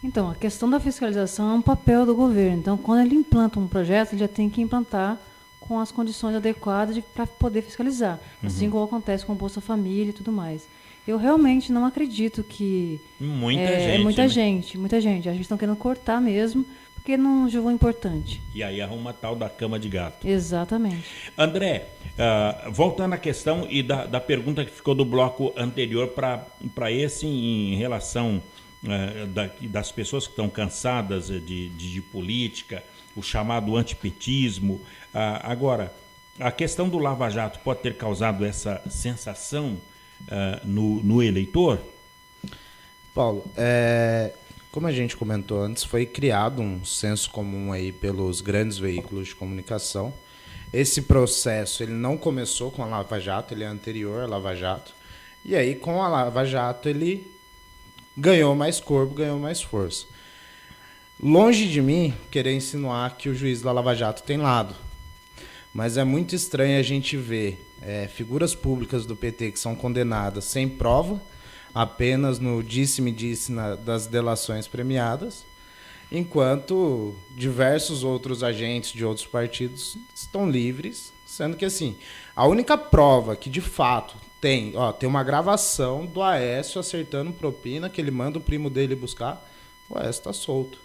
Então, a questão da fiscalização é um papel do governo. Então, quando ele implanta um projeto, ele já tem que implantar com as condições adequadas para poder fiscalizar, assim como acontece com o Bolsa Família e tudo mais. Eu realmente não acredito que... Muita gente. Acho que eles estão querendo cortar mesmo, porque não julgou importante. E aí arruma a tal da cama de gato. Exatamente. André, voltando à questão e da pergunta que ficou do bloco anterior para esse em relação das pessoas que estão cansadas de política, o chamado antipetismo. Agora, a questão do Lava Jato pode ter causado essa sensação no eleitor? Paulo, como a gente comentou antes, foi criado um senso comum aí pelos grandes veículos de comunicação. Esse processo ele não começou com a Lava Jato, ele é anterior à Lava Jato. E aí, com a Lava Jato, ele ganhou mais corpo, ganhou mais força. Longe de mim querer insinuar que o juiz da Lava Jato tem lado. Mas é muito estranho a gente ver figuras públicas do PT que são condenadas sem prova, apenas no disse-me-disse das delações premiadas, enquanto diversos outros agentes de outros partidos estão livres, sendo que assim, a única prova que de fato tem uma gravação do Aécio acertando propina, que ele manda o primo dele buscar, o Aécio está solto.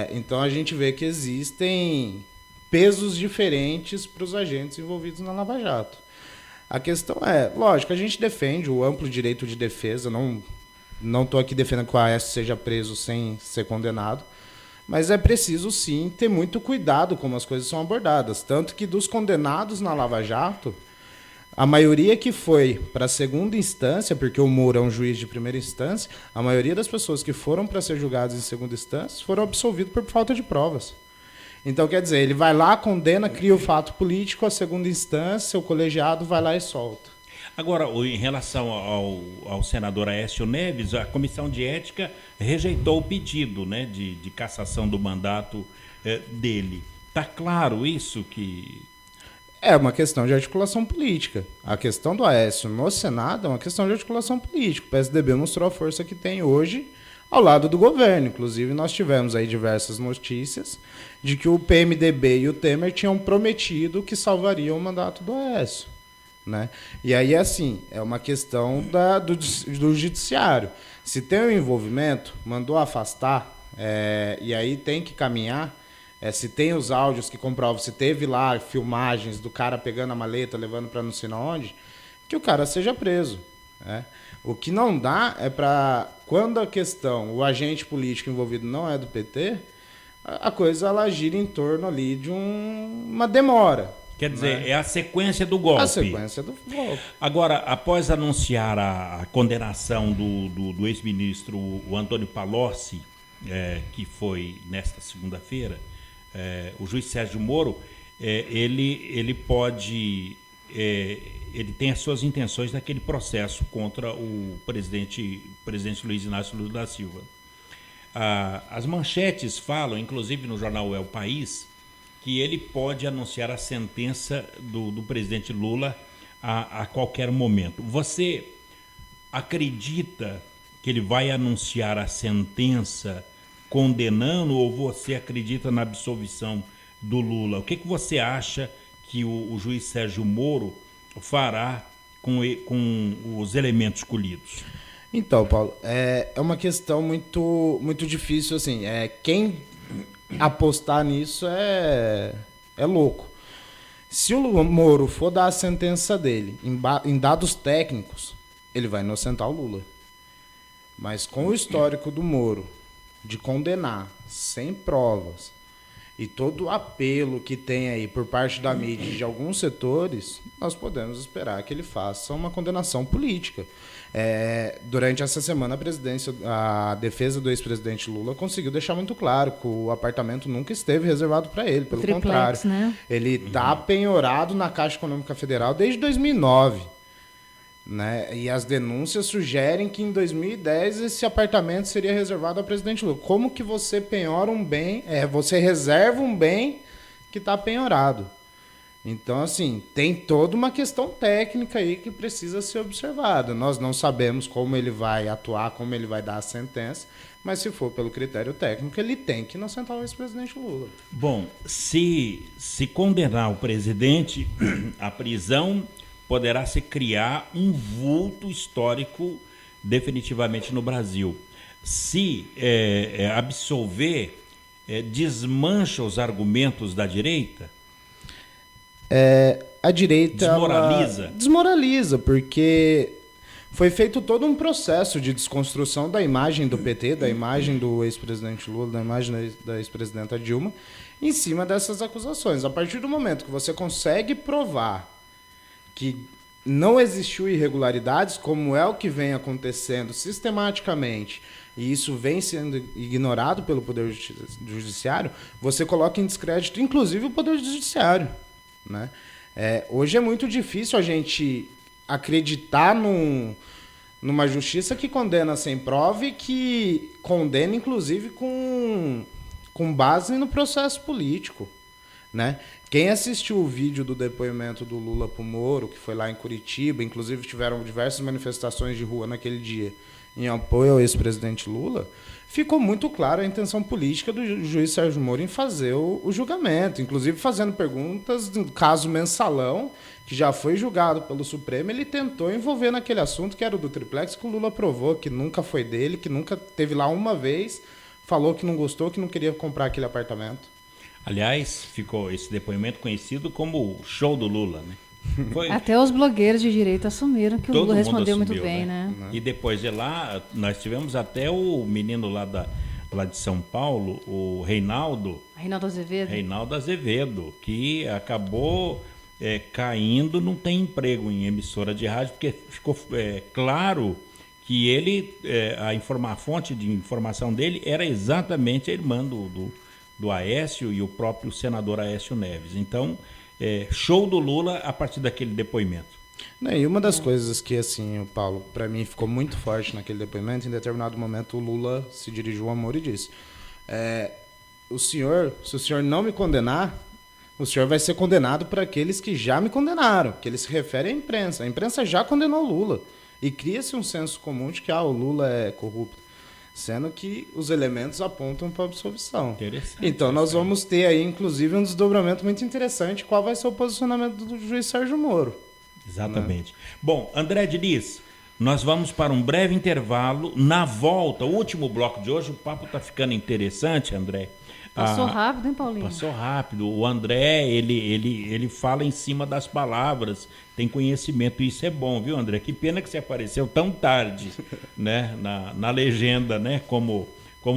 Então a gente vê que existem pesos diferentes para os agentes envolvidos na Lava Jato. A questão lógico, a gente defende o amplo direito de defesa, não estou aqui defendendo que o Aécio seja preso sem ser condenado, mas é preciso sim ter muito cuidado como as coisas são abordadas. Tanto que dos condenados na Lava Jato, a maioria que foi para a segunda instância, porque o Moro é um juiz de primeira instância, a maioria das pessoas que foram para ser julgadas em segunda instância foram absolvidos por falta de provas. Então, quer dizer, ele vai lá, condena, cria o fato político, a segunda instância, o colegiado vai lá e solta. Agora, em relação ao senador Aécio Neves, a Comissão de Ética rejeitou o pedido, né, de cassação do mandato dele. Está claro isso que... É uma questão de articulação política. A questão do Aécio no Senado é uma questão de articulação política. O PSDB mostrou a força que tem hoje ao lado do governo. Inclusive, nós tivemos aí diversas notícias de que o PMDB e o Temer tinham prometido que salvariam o mandato do Aécio, né? E aí, assim, é uma questão do judiciário. Se tem um envolvimento, mandou afastar, e aí tem que caminhar. Se tem os áudios que comprovam, se teve lá filmagens do cara pegando a maleta, levando para não sei onde, que o cara seja preso, né? O que não dá é para, quando a questão, o agente político envolvido não é do PT, a coisa ela gira em torno ali de uma demora. Quer dizer, né? É a sequência do golpe. A sequência do golpe. Agora, após anunciar a condenação do ex-ministro o Antônio Palocci, que foi nesta segunda-feira, o juiz Sérgio Moro, ele pode... ele tem as suas intenções naquele processo contra o presidente Luiz Inácio Lula da Silva. As manchetes falam, inclusive no jornal El País, que ele pode anunciar a sentença do presidente Lula a qualquer momento. Você acredita que ele vai anunciar a sentença condenando, ou você acredita na absolvição do Lula? O que você acha que o juiz Sérgio Moro fará com os elementos colhidos? Então, Paulo, é uma questão muito, muito difícil, assim, quem apostar nisso é louco. Se o Moro for dar a sentença dele em dados técnicos, ele vai inocentar o Lula. Mas com o histórico do Moro de condenar sem provas e todo o apelo que tem aí por parte da mídia e de alguns setores, nós podemos esperar que ele faça uma condenação política. Durante essa semana, a defesa do ex-presidente Lula conseguiu deixar muito claro que o apartamento nunca esteve reservado para ele, pelo contrário. Né? Ele está penhorado na Caixa Econômica Federal desde 2009. Né? E as denúncias sugerem que em 2010 esse apartamento seria reservado ao presidente Lula. Como que você penhora um bem, você reserva um bem que está penhorado? Então, assim, tem toda uma questão técnica aí que precisa ser observada. Nós não sabemos como ele vai atuar, como ele vai dar a sentença, mas se for pelo critério técnico, ele tem que inocentar o ex-presidente Lula. Bom, se condenar o presidente, a prisão poderá se criar um vulto histórico definitivamente no Brasil. Se absolver, desmancha os argumentos da direita? A direita desmoraliza, porque foi feito todo um processo de desconstrução da imagem do PT, da imagem do ex-presidente Lula, da imagem da ex-presidenta Dilma, em cima dessas acusações. A partir do momento que você consegue provar que não existiu irregularidades, como é o que vem acontecendo sistematicamente, e isso vem sendo ignorado pelo Poder Judiciário, você coloca em descrédito, inclusive, o Poder Judiciário, né? Hoje é muito difícil a gente acreditar numa justiça que condena sem prova e que condena, inclusive, com base no processo político, né? Quem assistiu o vídeo do depoimento do Lula pro Moro, que foi lá em Curitiba, inclusive tiveram diversas manifestações de rua naquele dia em apoio ao ex-presidente Lula, ficou muito clara a intenção política do juiz Sérgio Moro em fazer o julgamento, inclusive fazendo perguntas do caso Mensalão, que já foi julgado pelo Supremo. Ele tentou envolver naquele assunto que era o do triplex, que o Lula provou que nunca foi dele, que nunca teve lá uma vez, falou que não gostou, que não queria comprar aquele apartamento. Aliás, ficou esse depoimento conhecido como o show do Lula, né? Até os blogueiros de direita assumiram que o Lula respondeu muito bem, né? E depois de lá, nós tivemos até o menino lá de São Paulo, o Reinaldo Azevedo, que acabou caindo, não tem emprego em emissora de rádio, porque ficou claro que ele, a fonte de informação dele era exatamente a irmã do Aécio e o próprio senador Aécio Neves. Então, show do Lula a partir daquele depoimento. E uma das coisas que, assim, Paulo, para mim ficou muito forte naquele depoimento, em determinado momento o Lula se dirigiu ao Moro e disse: se o senhor não me condenar, o senhor vai ser condenado por aqueles que já me condenaram, que ele se refere à imprensa. A imprensa já condenou o Lula. E cria-se um senso comum de que o Lula é corrupto, sendo que os elementos apontam para a absolvição. Então nós vamos ter aí, inclusive, um desdobramento muito interessante, qual vai ser o posicionamento do juiz Sérgio Moro. Exatamente. Né? Bom, André Diniz, nós vamos para um breve intervalo. Na volta, o último bloco de hoje, o papo está ficando interessante, André. Passou rápido, hein, Paulinho? Passou rápido. O André, ele fala em cima das palavras, tem conhecimento, e isso é bom, viu, André? Que pena que você apareceu tão tarde, né, na legenda, né, como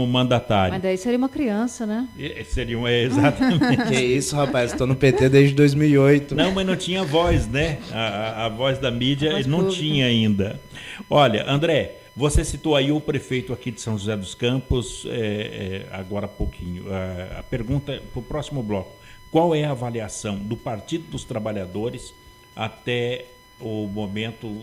mandatário. Mas daí seria uma criança, né? Exatamente. Que isso, rapaz, estou no PT desde 2008. Não, mas não tinha voz, né? A voz da mídia não tinha ainda. Olha, André, você citou aí o prefeito aqui de São José dos Campos, agora há pouquinho. A pergunta para o próximo bloco: qual é a avaliação do Partido dos Trabalhadores até o momento?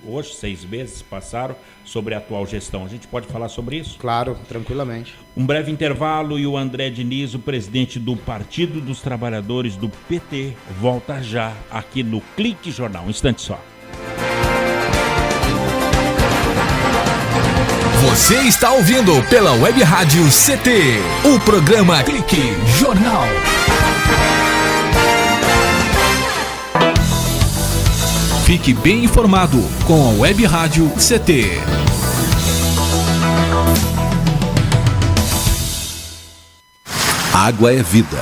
Hoje, 6 meses passaram sobre a atual gestão. A gente pode falar sobre isso? Claro, tranquilamente. Um breve intervalo e o André Diniz, o presidente do Partido dos Trabalhadores do PT, volta já aqui no Clique Jornal. Um instante só. Você está ouvindo pela Web Rádio CT, o programa Clique Jornal. Fique bem informado com a Web Rádio CT. Água é vida.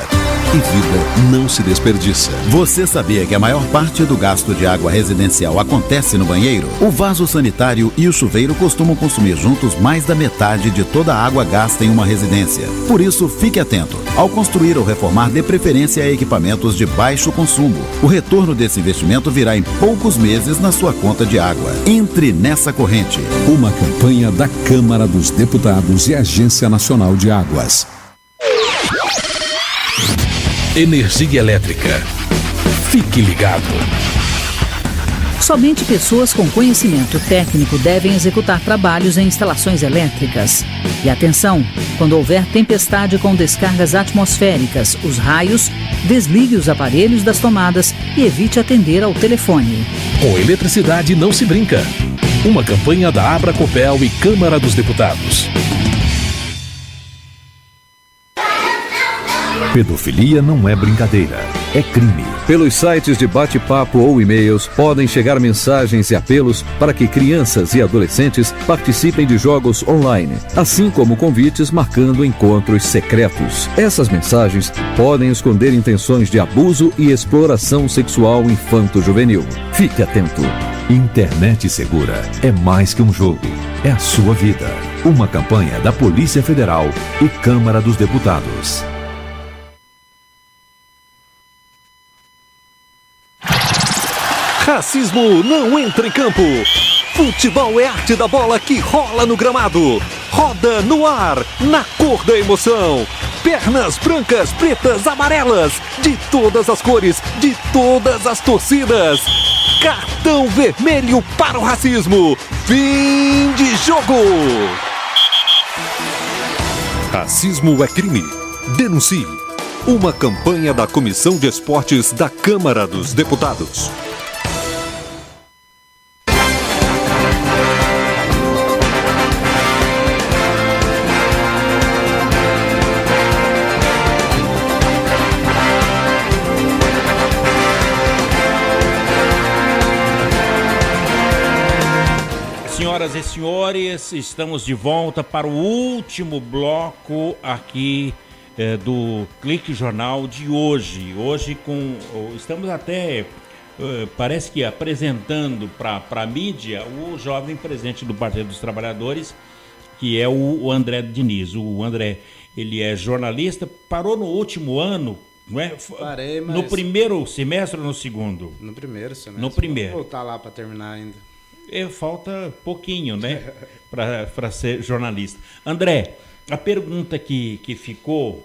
E vida não se desperdiça. Você sabia que a maior parte do gasto de água residencial acontece no banheiro? O vaso sanitário e o chuveiro costumam consumir juntos mais da metade de toda a água gasta em uma residência. Por isso, fique atento. Ao construir ou reformar, dê preferência a equipamentos de baixo consumo. O retorno desse investimento virá em poucos meses na sua conta de água. Entre nessa corrente. Uma campanha da Câmara dos Deputados e Agência Nacional de Águas. Energia elétrica. Fique ligado. Somente pessoas com conhecimento técnico devem executar trabalhos em instalações elétricas. E atenção, quando houver tempestade com descargas atmosféricas, os raios, desligue os aparelhos das tomadas e evite atender ao telefone. Com eletricidade não se brinca. Uma campanha da Abracopel e Câmara dos Deputados. Pedofilia não é brincadeira, é crime. Pelos sites de bate-papo ou e-mails podem chegar mensagens e apelos para que crianças e adolescentes participem de jogos online, assim como convites marcando encontros secretos. Essas mensagens podem esconder intenções de abuso e exploração sexual infanto-juvenil. Fique atento. Internet segura é mais que um jogo, é a sua vida. Uma campanha da Polícia Federal e Câmara dos Deputados. Racismo não entra em campo. Futebol é arte da bola que rola no gramado. Roda no ar, na cor da emoção. Pernas brancas, pretas, amarelas, de todas as cores, de todas as torcidas. Cartão vermelho para o racismo. Fim de jogo. Racismo é crime. Denuncie. Uma campanha da Comissão de Esportes da Câmara dos Deputados. Senhoras e senhores, estamos de volta para o último bloco aqui do Clique Jornal de hoje. Hoje estamos até, parece que apresentando para a mídia o jovem presidente do Partido dos Trabalhadores, que é o André Diniz. O André, ele é jornalista, parou no último ano, não é? Parei, mas... No primeiro semestre ou no segundo? No primeiro semestre. No primeiro. Vou voltar lá para terminar ainda. Falta pouquinho, né, para ser jornalista. André, a pergunta que ficou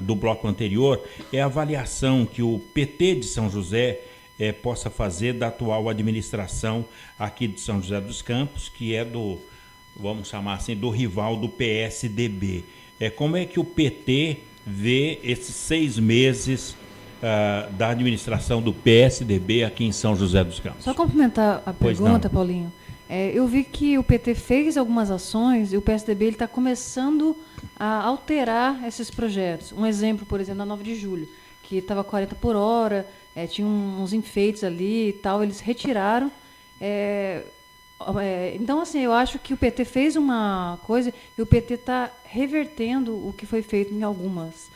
do bloco anterior é a avaliação que o PT de São José possa fazer da atual administração aqui de São José dos Campos, que é vamos chamar assim, do rival do PSDB. Como é que o PT vê esses 6 meses da administração do PSDB aqui em São José dos Campos? Só complementar a pergunta, Paulinho. Eu vi que o PT fez algumas ações e o PSDB está começando a alterar esses projetos. Um exemplo, por exemplo, na 9 de julho, que estava 40 por hora, tinha uns enfeites ali e tal, eles retiraram. Então, assim, eu acho que o PT fez uma coisa e o PT está revertendo o que foi feito em algumas.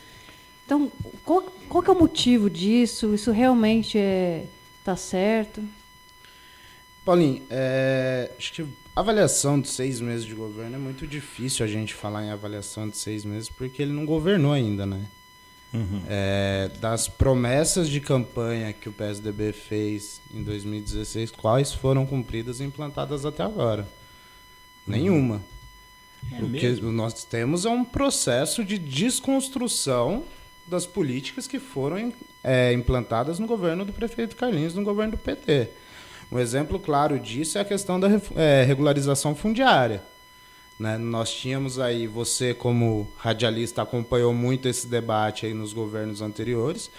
Então, qual que é o motivo disso? Isso realmente está certo? Paulinho, acho que a avaliação de 6 meses de governo é muito difícil a gente falar em avaliação de 6 meses, porque ele não governou ainda, né? Uhum. Das promessas de campanha que o PSDB fez em 2016, quais foram cumpridas e implantadas até agora? Nenhuma. O que nós temos é um processo de desconstrução das políticas que foram implantadas no governo do prefeito Carlinhos, no governo do PT. Um exemplo claro disso é a questão da regularização fundiária. Né? Nós tínhamos aí, você como radialista acompanhou muito esse debate aí nos governos anteriores,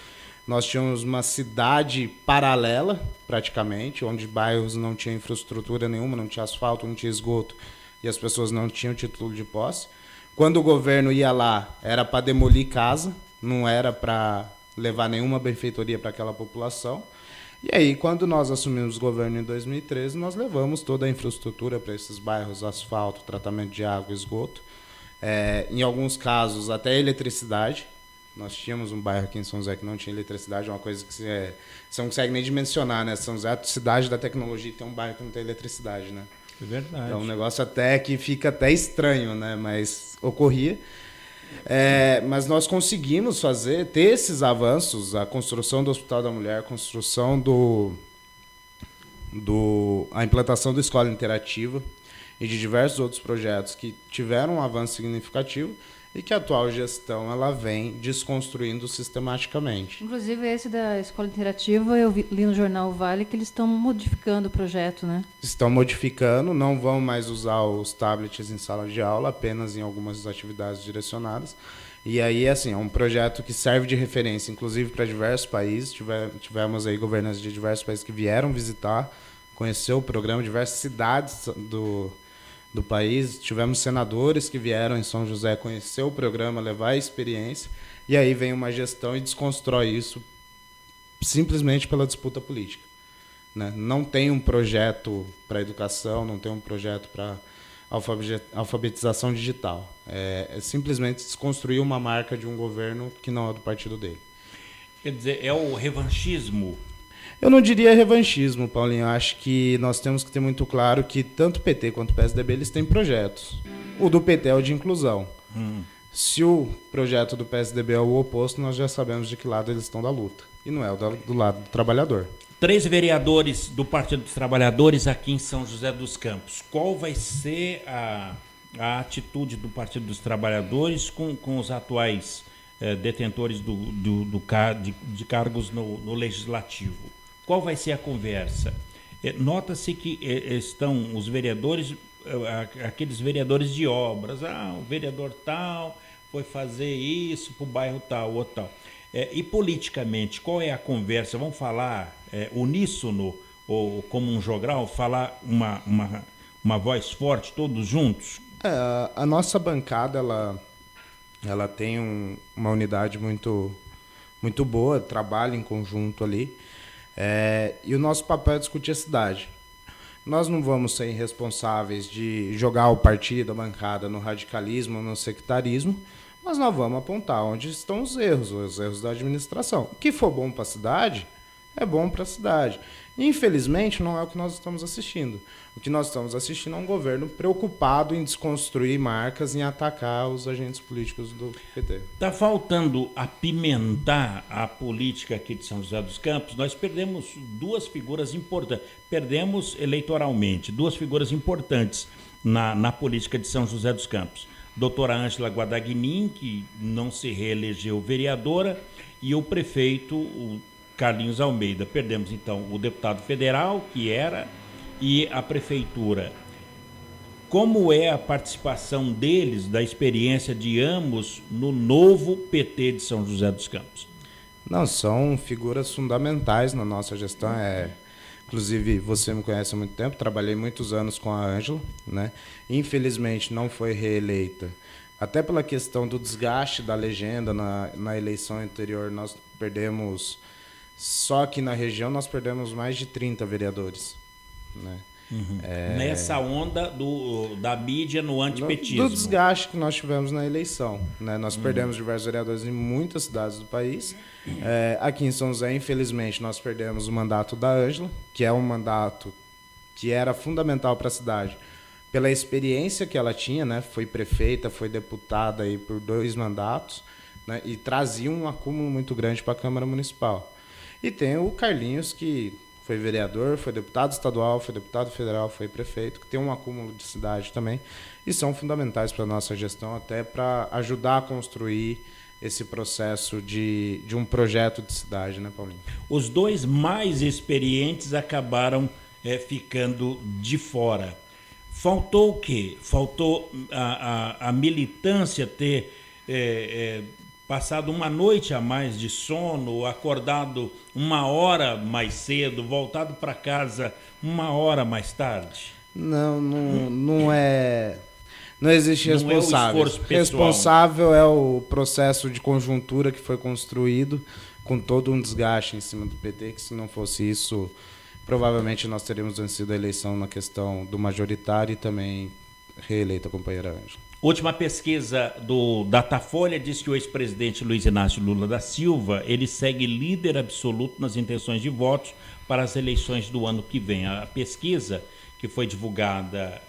nós tínhamos uma cidade paralela, praticamente, onde bairros não tinham infraestrutura nenhuma, não tinha asfalto, não tinha esgoto, e as pessoas não tinham título de posse. Quando o governo ia lá, era para demolir casa, não era para levar nenhuma benfeitoria para aquela população. E aí, quando nós assumimos o governo em 2013, nós levamos toda a infraestrutura para esses bairros, asfalto, tratamento de água, esgoto. Em alguns casos, até eletricidade. Nós tínhamos um bairro aqui em São José que não tinha eletricidade, uma coisa que você não consegue nem dimensionar, né? São José, cidade da tecnologia, tem um bairro que não tem eletricidade, né? É verdade. É um negócio até que fica até estranho, né? Mas ocorria. Mas nós conseguimos ter esses avanços, a construção do Hospital da Mulher, a construção a implantação da escola interativa e de diversos outros projetos que tiveram um avanço significativo e que a atual gestão ela vem desconstruindo sistematicamente. Inclusive esse da escola interativa, eu li no jornal Vale que eles estão modificando o projeto, né? Estão modificando, não vão mais usar os tablets em sala de aula, apenas em algumas atividades direcionadas. E aí, assim, é um projeto que serve de referência, inclusive para diversos países. Tivemos aí governantes de diversos países que vieram visitar, conhecer o programa, diversas cidades do país. Tivemos senadores que vieram em São José conhecer o programa, levar a experiência, e aí vem uma gestão e desconstrói isso simplesmente pela disputa política, né? Não tem um projeto para educação, não tem um projeto para alfabetização digital. É simplesmente desconstruir uma marca de um governo que não é do partido dele. Quer dizer, é o revanchismo? Eu não diria revanchismo, Paulinho. Eu acho que nós temos que ter muito claro que tanto o PT quanto o PSDB eles têm projetos. O do PT é o de inclusão. Se o projeto do PSDB é o oposto, nós já sabemos de que lado eles estão da luta. E não é o do lado do trabalhador. 3 vereadores do Partido dos Trabalhadores aqui em São José dos Campos. Qual vai ser a atitude do Partido dos Trabalhadores com os atuais detentores de cargos no Legislativo? Qual vai ser a conversa? Nota-se que estão os vereadores, aqueles vereadores de obras. O vereador tal foi fazer isso para o bairro tal, outro tal. E politicamente, qual é a conversa? Vamos falar uníssono, ou como um jogral, falar uma voz forte, todos juntos? A nossa bancada, ela tem uma unidade muito, muito boa, trabalha em conjunto ali, e o nosso papel é discutir a cidade. Nós não vamos ser irresponsáveis de jogar o partido, a bancada, no radicalismo, no sectarismo, mas nós vamos apontar onde estão os erros da administração. O que for bom para a cidade, é bom para a cidade. Infelizmente, não é o que nós estamos assistindo. O que nós estamos assistindo é um governo preocupado em desconstruir marcas, em atacar os agentes políticos do PT. Está faltando apimentar a política aqui de São José dos Campos. Nós perdemos 2 figuras importantes. Perdemos eleitoralmente 2 figuras importantes na política de São José dos Campos. Doutora Ângela Guadagnin, que não se reelegeu vereadora, e o prefeito o Carlinhos Almeida. Perdemos, então, o deputado federal, que era, e a prefeitura. Como é a participação deles, da experiência de ambos, no novo PT de São José dos Campos? Não, são figuras fundamentais na nossa gestão. Inclusive, você me conhece há muito tempo, trabalhei muitos anos com a Ângela, né? Infelizmente, não foi reeleita. Até pela questão do desgaste da legenda na eleição anterior, nós perdemos, só aqui na região, nós perdemos mais de 30 vereadores, né? Nessa onda da mídia no antipetismo. Do desgaste que nós tivemos na eleição, né? Nós perdemos diversos vereadores em muitas cidades do país. Aqui em São José, infelizmente, nós perdemos o mandato da Ângela, que é um mandato que era fundamental para a cidade, pela experiência que ela tinha, né? Foi prefeita, foi deputada aí por 2 mandatos, né? E trazia um acúmulo muito grande para a Câmara Municipal. E tem o Carlinhos, que foi vereador, foi deputado estadual, foi deputado federal, foi prefeito, que tem um acúmulo de cidade também, e são fundamentais para a nossa gestão, até para ajudar a construir esse processo de um projeto de cidade, né, Paulinho? Os 2 mais experientes acabaram ficando de fora. Faltou o quê? Faltou a militância ter passado uma noite a mais de sono, acordado 1 hora mais cedo, voltado para casa 1 hora mais tarde? Não é. Não existe responsável. É o esforço pessoal. Responsável é o processo de conjuntura que foi construído com todo um desgaste em cima do PT, que se não fosse isso, provavelmente nós teríamos vencido a eleição na questão do majoritário e também reeleita a companheira Ângela. Última pesquisa do Datafolha diz que o ex-presidente Luiz Inácio Lula da Silva, ele segue líder absoluto nas intenções de votos para as eleições do ano que vem. A pesquisa, que foi divulgada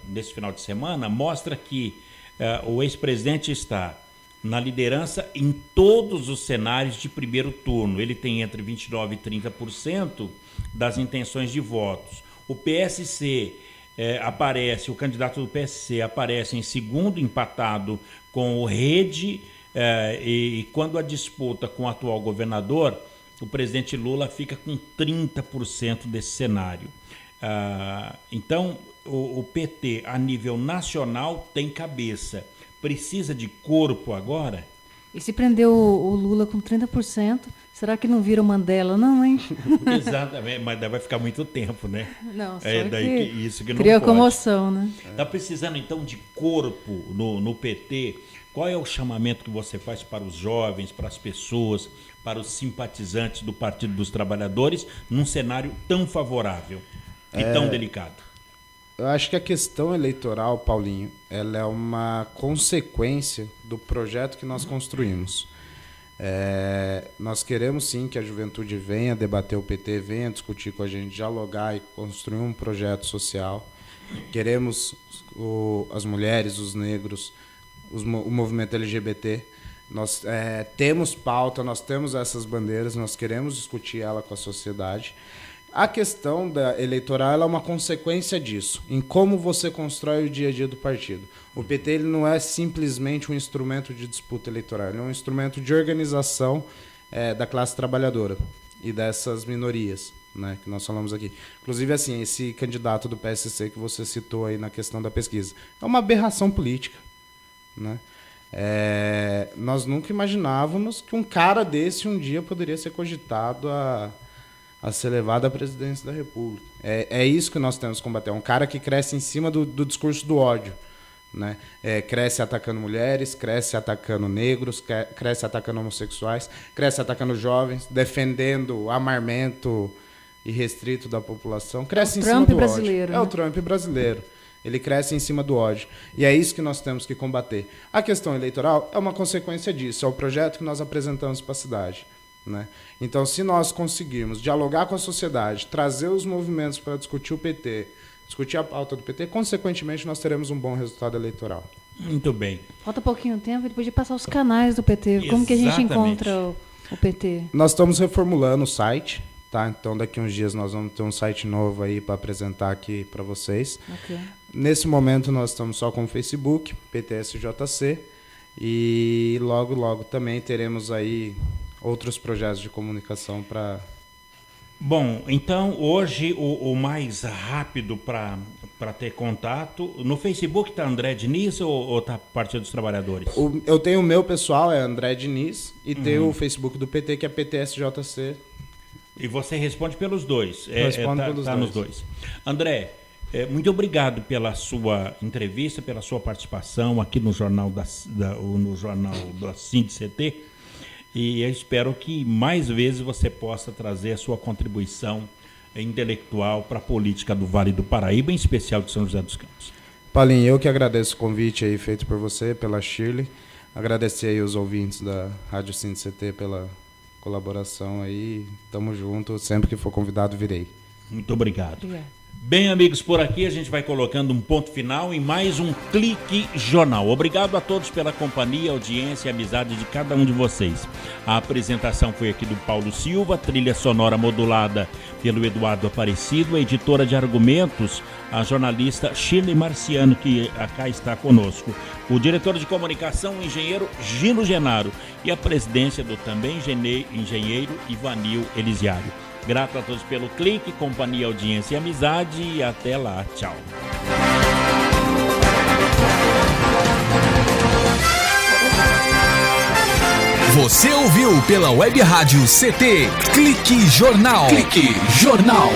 nesse final de semana, mostra que o ex-presidente está na liderança em todos os cenários de primeiro turno. Ele tem entre 29% e 30% das intenções de votos. O PSC o candidato do PSC aparece em segundo, empatado com o Rede, e quando a disputa com o atual governador, o presidente Lula fica com 30% desse cenário. Então, o PT, a nível nacional, tem cabeça. Precisa de corpo agora? E se prender o Lula com 30%, será que não vira o Mandela, não, hein? Exatamente, mas daí vai ficar muito tempo, né? Não, só daí que isso que não cria pode. Comoção, né? Está precisando, então, de corpo no PT. Qual é o chamamento que você faz para os jovens, para as pessoas, para os simpatizantes do Partido dos Trabalhadores, num cenário tão favorável e tão delicado? Eu acho que a questão eleitoral, Paulinho, ela é uma consequência do projeto que nós construímos. Nós queremos sim que a juventude venha debater o PT, venha discutir com a gente, dialogar e construir um projeto social. Queremos as mulheres, os negros, o movimento LGBT. Nós temos pauta, nós temos essas bandeiras, nós queremos discutir ela com a sociedade. A questão eleitoral ela é uma consequência disso, em como você constrói o dia a dia do partido. O PT ele não é simplesmente um instrumento de disputa eleitoral, ele é um instrumento de organização da classe trabalhadora e dessas minorias, né, que nós falamos aqui. Inclusive, assim, esse candidato do PSC que você citou aí na questão da pesquisa, é uma aberração política, né? Nós nunca imaginávamos que um cara desse um dia poderia ser cogitado a ser levado à presidência da República. É isso que nós temos que combater. É um cara que cresce em cima do discurso do ódio, né? Cresce atacando mulheres, cresce atacando negros, cresce atacando homossexuais, cresce atacando jovens, defendendo o armamento irrestrito da população. Cresce em cima do ódio. É o Trump brasileiro. Ele cresce em cima do ódio. E é isso que nós temos que combater. A questão eleitoral é uma consequência disso. É o projeto que nós apresentamos para a cidade, né? Então, se nós conseguirmos dialogar com a sociedade, trazer os movimentos para discutir o PT, discutir a pauta do PT, consequentemente nós teremos um bom resultado eleitoral. Muito bem. Falta pouquinho tempo, ele podia passar os canais do PT. Exatamente. Como que a gente encontra o PT? Nós estamos reformulando o site, tá? Então, daqui a uns dias nós vamos ter um site novo aí para apresentar aqui para vocês. Okay. Nesse momento nós estamos só com o Facebook, PTSJC, e logo, logo também teremos aí outros projetos de comunicação para... Bom, então hoje o mais rápido para ter contato, no Facebook está André Diniz ou está Partido dos Trabalhadores? Eu tenho o meu pessoal, é André Diniz, e tenho o Facebook do PT, que é PTSJC. E você responde pelos dois? Responde pelos dois. Nos dois. André, muito obrigado pela sua entrevista, pela sua participação aqui no Jornal no Jornal da CT. E eu espero que mais vezes você possa trazer a sua contribuição intelectual para a política do Vale do Paraíba, em especial de São José dos Campos. Paulinho, eu que agradeço o convite aí feito por você, pela Shirley. Agradecer aí os ouvintes da Rádio CT pela colaboração aí. Tamo junto, sempre que for convidado virei. Muito obrigado. Bem, amigos, por aqui a gente vai colocando um ponto final em mais um Clique Jornal. Obrigado a todos pela companhia, audiência e amizade de cada um de vocês. A apresentação foi aqui do Paulo Silva, trilha sonora modulada pelo Eduardo Aparecido, a editora de argumentos, a jornalista Shirley Marciano, que cá está conosco. O diretor de comunicação, o engenheiro Gino Genaro, e a presidência do também engenheiro Ivanil Elisiário. Grato a todos pelo clique, companhia, audiência e amizade. E até lá. Tchau. Você ouviu pela Web Rádio CT Clique Jornal. Clique Jornal.